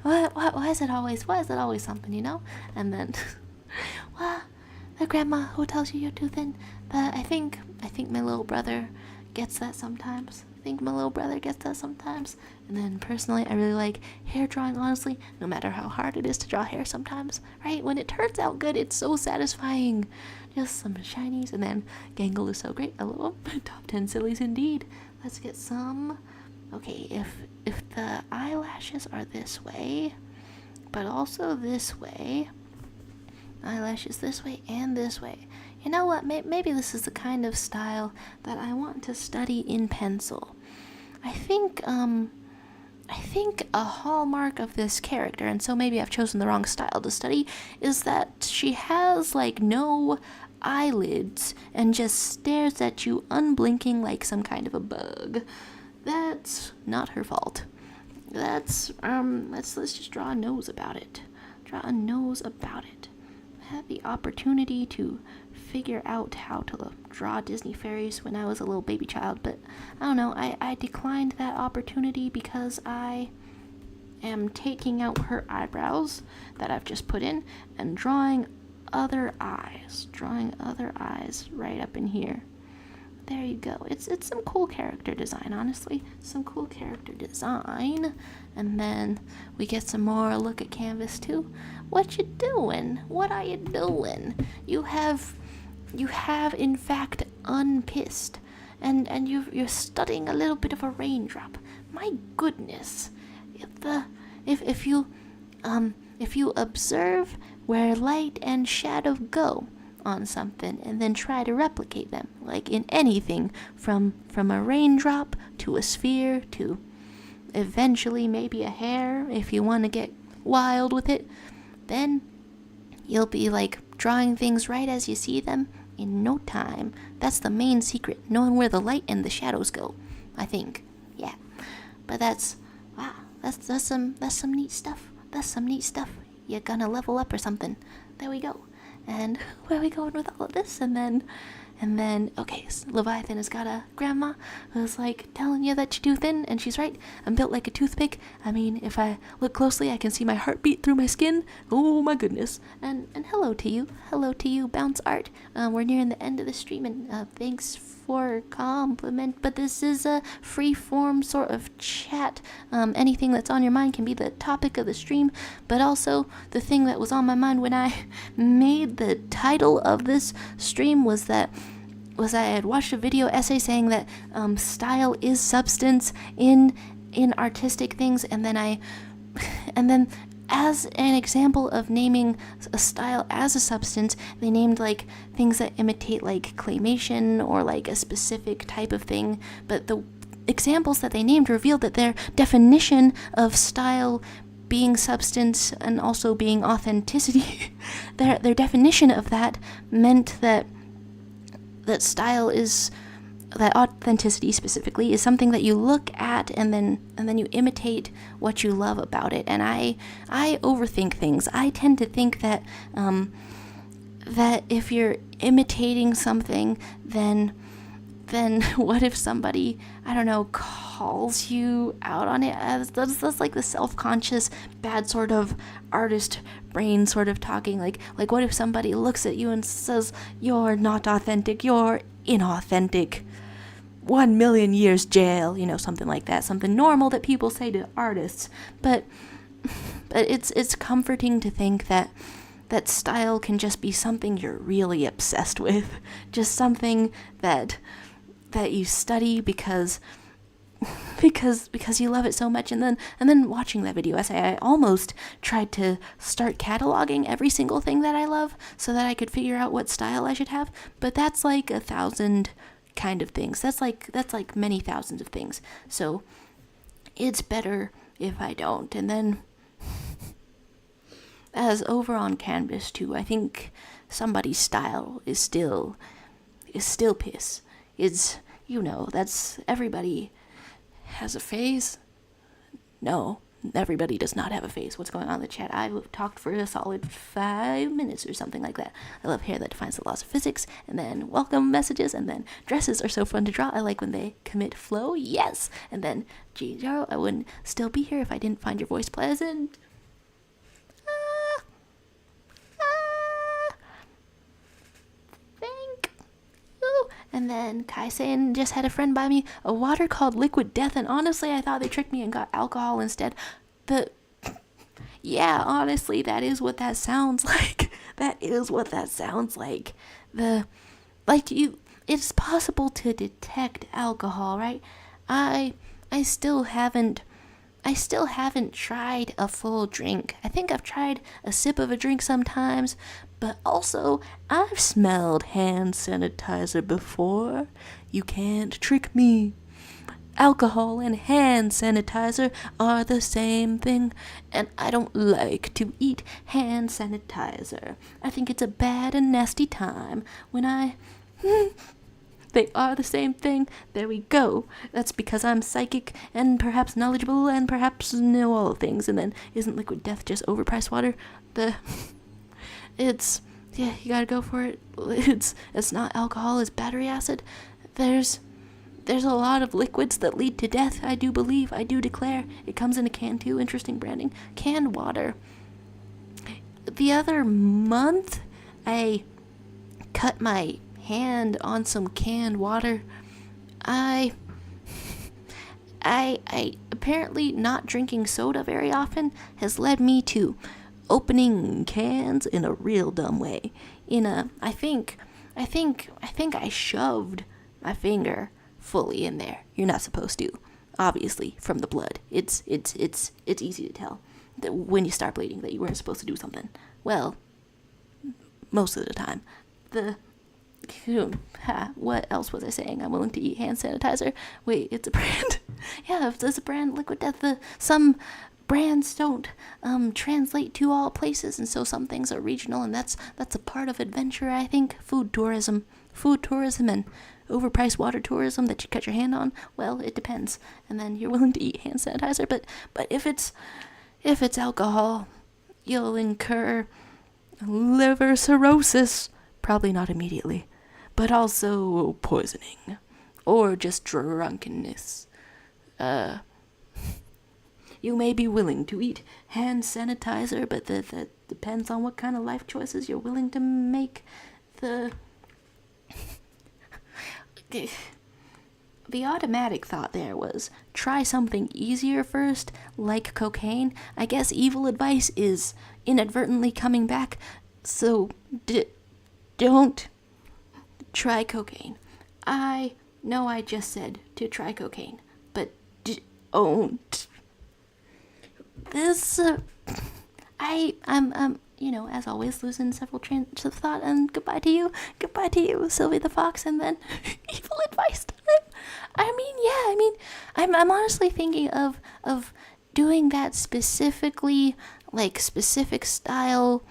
why is it always something, you know? And then the grandma who tells you you're too thin. I think my little brother gets that sometimes. And then personally, I really like hair drawing, honestly, no matter how hard it is to draw hair sometimes, right? When it turns out good, it's so satisfying. Just some shinies, and then Gangle is so great. I love them. Top 10 sillies indeed. Let's get some. Okay, if the eyelashes are this way, but also this way, eyelashes this way and this way. You know what? Maybe this is the kind of style that I want to study in pencil. I think a hallmark of this character, and so maybe I've chosen the wrong style to study, is that she has no eyelids and just stares at you unblinking like some kind of a bug. That's not her fault. Let's just draw a nose about it. I had the opportunity to figure out how to draw Disney fairies when I was a little baby child, but I don't know, I declined that opportunity because I am taking out her eyebrows that I've just put in and drawing other eyes right up in here. There you go. It's some cool character design, honestly. And then we get some more look at canvas too. What you doing? What are you doing? You have in fact unpissed, and you're studying a little bit of a raindrop. My goodness. If you observe where light and shadow go on something and then try to replicate them, like in anything from a raindrop to a sphere to eventually maybe a hair, if you want to get wild with it, then you'll be drawing things right as you see them in no time. That's the main secret, knowing where the light and the shadows go, I think. Yeah, but that's some neat stuff. You're gonna level up or something. There we go. And where are we going with all of this? And then, okay, so Leviathan has got a grandma who's telling you that you're too thin, and she's right. I'm built like a toothpick. I mean, if I look closely, I can see my heartbeat through my skin. Oh my goodness. And hello to you, Bounce Art. We're nearing the end of the stream, and thanks for compliment, but this is a free form sort of chat. Anything that's on your mind can be the topic of the stream, but also the thing that was on my mind when I made the title of this stream was I had watched a video essay saying that style is substance in artistic things, and then as an example of naming a style as a substance, they named things that imitate claymation or a specific type of thing, but examples that they named revealed that their definition of style being substance and also being authenticity, their definition of that meant that style is, that authenticity specifically is something that you look at and then you imitate what you love about it. And I overthink things. I tend to think that that if you're imitating something, then what if somebody, I don't know, calls you out on it? That's like the self-conscious, bad sort of artist brain sort of talking. Like what if somebody looks at you and says, you're not authentic, you're inauthentic, 1 million years jail, something like that, something normal that people say to artists. But it's comforting to think that style can just be something you're really obsessed with, just something that you study because you love it so much. And then watching that video essay, I almost tried to start cataloging every single thing that I love so that I could figure out what style I should have. But that's like 1,000 kind of things. That's like many thousands of things. So it's better if I don't. And then as over on Canvas too, I think somebody's style is still piss. It's, that's, everybody has a phase. No, everybody does not have a phase. What's going on in the chat? I've talked for a solid 5 minutes or something like that. I love hair that defines the laws of physics, and then welcome messages, and then dresses are so fun to draw. I like when they commit flow, yes. And then, gee, Jaro, I wouldn't still be here if I didn't find your voice pleasant. And then Kai-san just had a friend buy me a water called Liquid Death, and honestly, I thought they tricked me and got alcohol instead. Yeah, honestly, that is what that sounds like. That is what that sounds like. It's possible to detect alcohol, right? I still haven't tried a full drink. I think I've tried a sip of a drink sometimes, but also I've smelled hand sanitizer before. You can't trick me. Alcohol and hand sanitizer are the same thing, and I don't like to eat hand sanitizer. I think it's a bad and nasty time when they are the same thing. There we go. That's because I'm psychic and perhaps knowledgeable and perhaps know all things. And then, isn't Liquid Death just overpriced water? You gotta go for it. It's not alcohol, it's battery acid. There's a lot of liquids that lead to death, I do believe, I do declare. It comes in a can too, interesting branding. Canned water. The other month, I cut my hand on some canned water. I apparently not drinking soda very often has led me to opening cans in a real dumb way. I think I shoved my finger fully in there. You're not supposed to, obviously, from the blood. It's easy to tell that when you start bleeding that you weren't supposed to do something. Well, most of the time. What else was I saying? I'm willing to eat hand sanitizer. Wait, it's a brand. Yeah, if there's a brand, Liquid Death. Some brands don't translate to all places, and so some things are regional, and that's a part of adventure, I think. Food tourism and overpriced water tourism that you cut your hand on. Well, it depends. And then you're willing to eat hand sanitizer, but if it's alcohol, you'll incur liver cirrhosis. Probably not immediately, but also poisoning or just drunkenness. You may be willing to eat hand sanitizer, but that depends on what kind of life choices you're willing to make. The automatic thought there was try something easier first, like cocaine. I guess evil advice is inadvertently coming back, so don't try cocaine. I know I just said to try cocaine, but don't. I'm as always, losing several trains of thought, and goodbye to you, Sylvie the Fox, and then evil advice time. I'm honestly thinking of doing that specifically, like specific style,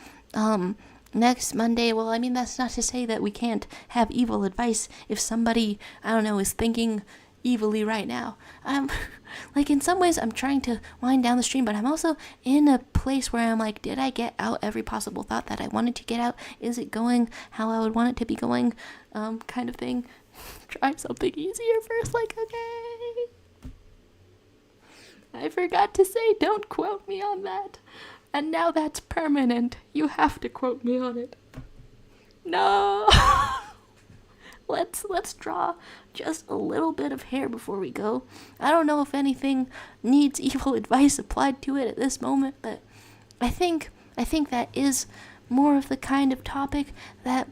next Monday. Well, I mean, that's not to say that we can't have evil advice if somebody, I don't know, is thinking evilly right now. Like, in some ways I'm trying to wind down the stream, but I'm also in a place where I'm like, did I get out every possible thought that I wanted to get out? Is it going how I would want it to be going? Kind of thing. Try something easier first, like, okay. I forgot to say, don't quote me on that. And now that's permanent. You have to quote me on it. No. Let's draw just a little bit of hair before we go. I don't know if anything needs evil advice applied to it at this moment, but I think that is more of the kind of topic that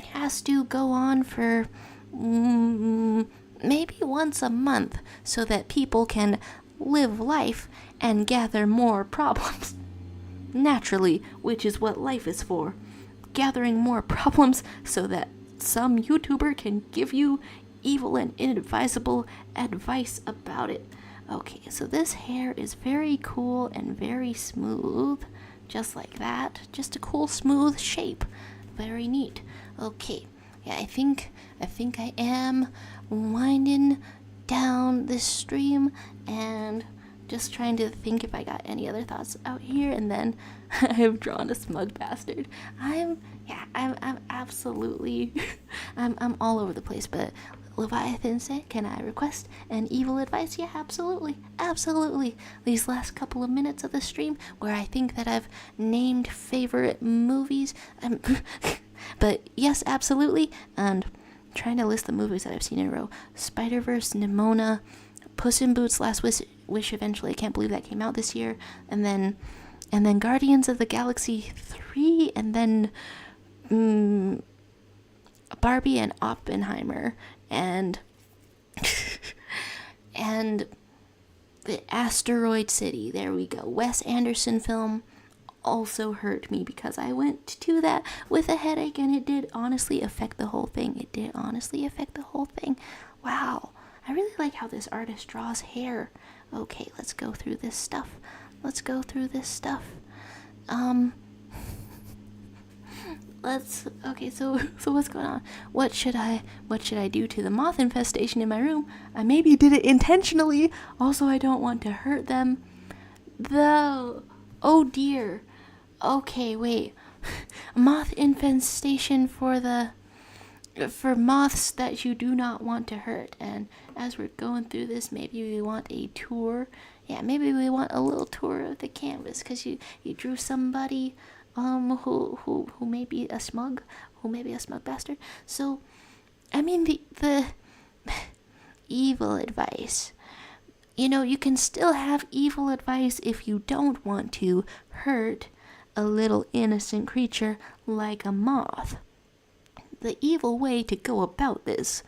has to go on for maybe once a month so that people can live life and gather more problems. Naturally, which is what life is for. Gathering more problems so that some YouTuber can give you evil and inadvisable advice about it. Okay, so this hair is very cool and very smooth. Just like that. Just a cool, smooth shape. Very neat. Okay, yeah, I think I am winding down this stream and just trying to think if I got any other thoughts out here, and then I have drawn a smug bastard. I'm absolutely, I'm all over the place, but Leviathan said, can I request an evil advice? Yeah, absolutely. These last couple of minutes of the stream, where I think that I've named favorite movies, but yes, absolutely, and trying to list the movies that I've seen in a row. Spider-Verse, Nimona, Puss in Boots, Last Wish eventually. I can't believe that came out this year. And then Guardians of the Galaxy 3, and then Barbie and Oppenheimer, and and the Asteroid City. There we go. Wes Anderson film also hurt me because I went to that with a headache, and it did honestly affect the whole thing. Wow. I really like how this artist draws hair. Okay, let's go through this stuff. Okay, so what's going on? What should I do to the moth infestation in my room? I maybe did it intentionally. Also, I don't want to hurt them. Though, oh dear. Okay, wait. Moth infestation for moths that you do not want to hurt. And as we're going through this, maybe we want a tour. Yeah, maybe we want a little tour of the canvas, because you drew somebody who may be a smug bastard. So, I mean, the evil advice. You know, you can still have evil advice if you don't want to hurt a little innocent creature like a moth. The evil way to go about this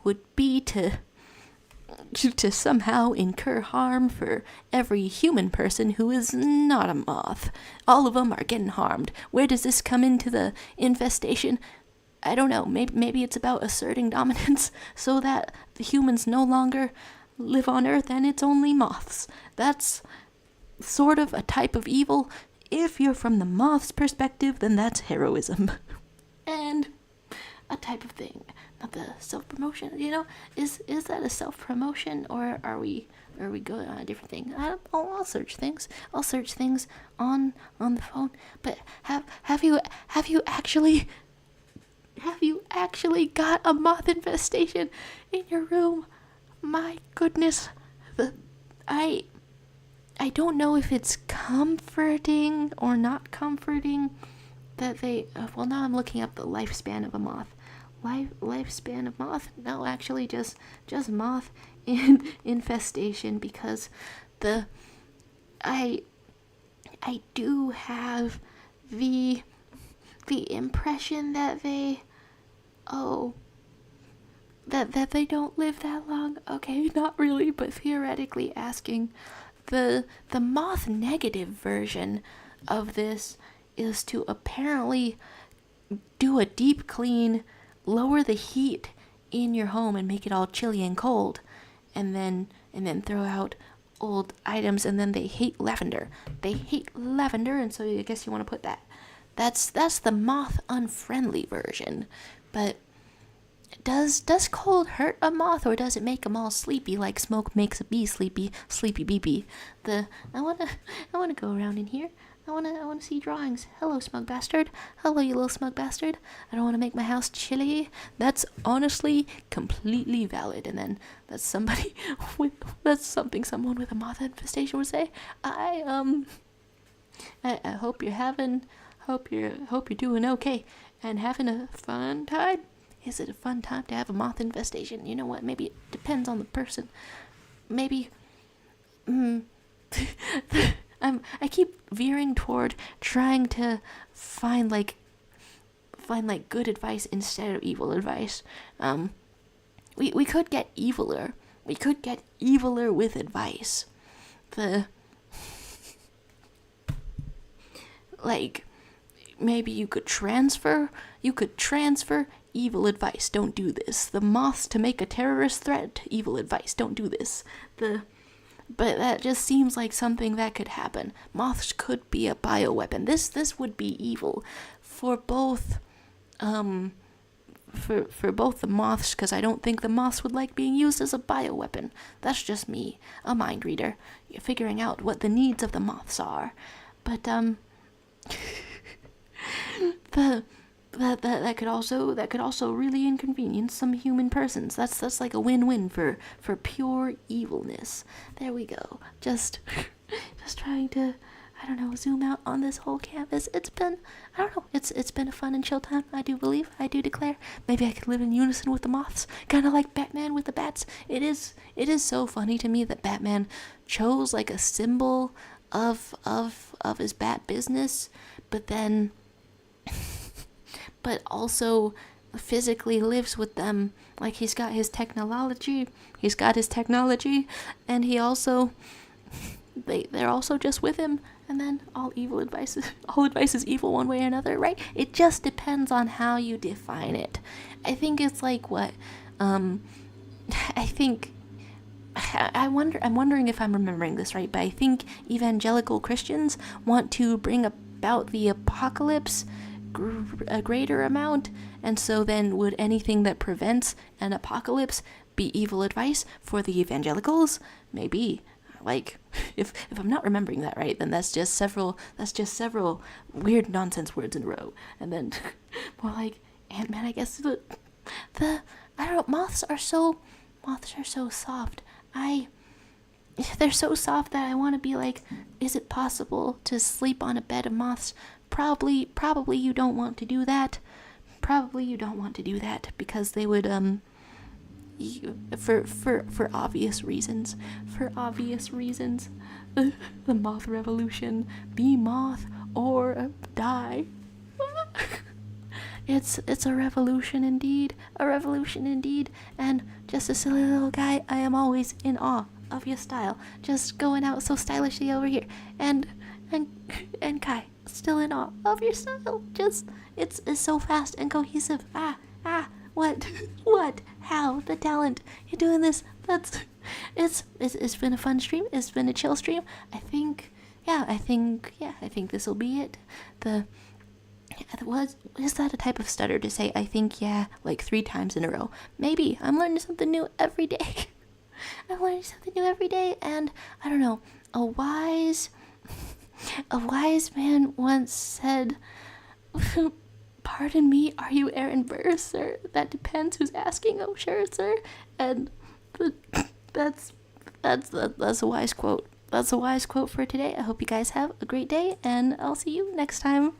would be to somehow incur harm for every human person who is not a moth. All of them are getting harmed. Where does this come into the infestation? I don't know. Maybe it's about asserting dominance so that the humans no longer live on Earth and it's only moths. That's sort of a type of evil. If you're from the moth's perspective, then that's heroism. And a type of thing. Not the self-promotion, you know? Is that a self-promotion, or are we going on a different thing? I'll search things. I'll search things on the phone. But have you actually got a moth infestation in your room? My goodness. I don't know if it's comforting or not comforting that they, well, now I'm looking up the lifespan of a moth. Lifespan of moth? No, actually just moth infestation, because I do have the impression that they that they don't live that long. Okay, not really, but theoretically asking, the moth negative version of this is to apparently do a deep clean, lower the heat in your home and make it all chilly and cold, and then throw out old items, and then they hate lavender. And so I guess you want to put that. That's the moth unfriendly version. But does cold hurt a moth, or does it make them all sleepy like smoke makes a bee sleepy beepy? I wanna go around in here. I wanna see drawings. Hello, smug bastard. Hello, you little smug bastard. I don't wanna make my house chilly. That's honestly completely valid. And then that's something someone with a moth infestation would say. I hope you're doing okay and having a fun time. Is it a fun time to have a moth infestation? You know what? Maybe it depends on the person. Maybe. I keep veering toward trying to find good advice instead of evil advice. We could get eviler. We could get eviler with advice. Maybe you could transfer evil advice. Don't do this. The moths to make a terrorist threat. Evil advice. Don't do this. But that just seems like something that could happen. Moths could be a bioweapon. This would be evil for both for both the moths, because I don't think the moths would like being used as a bioweapon. That's just me, a mind reader, figuring out what the needs of the moths are. But that could also really inconvenience some human persons. That's like a win-win for pure evilness. There we go. Just trying to, I don't know, zoom out on this whole canvas. It's been a fun and chill time. I do declare. Maybe I could live in unison with the moths, kind of like Batman with the bats. It is so funny to me that Batman chose like a symbol of his bat business, but also physically lives with them. Like he's got his technology, and he also, they're also just with him, and then all advice is evil one way or another, right? It just depends on how you define it. I think it's like what, I'm wondering if I'm remembering this right, but I think evangelical Christians want to bring about the apocalypse a greater amount, and so then would anything that prevents an apocalypse be evil advice for the evangelicals? Maybe. Like, if I'm not remembering that right, then that's just several weird nonsense words in a row. And then more like Ant-Man, I guess. I don't know, moths are so soft. They're so soft that I want to be like, is it possible to sleep on a bed of moths? Probably you don't want to do that. Because they would for obvious reasons. The moth revolution. Be moth or die. It's a revolution indeed. And just a silly little guy, I am always in awe of your style. Just going out so stylishly over here. And Kai, still in awe of your style. Just it's so fast and cohesive. What how the talent, you're doing this. It's been a fun stream. It's been a chill stream. I think this will be it. Is that a type of stutter to say I think like 3 times in a row? Maybe. I'm learning something new every day. And I don't know, a wise man once said, pardon me, are you Aaron Burr, sir? That depends who's asking. Oh, sure, sir. And that's a wise quote. That's a wise quote for today. I hope you guys have a great day, and I'll see you next time.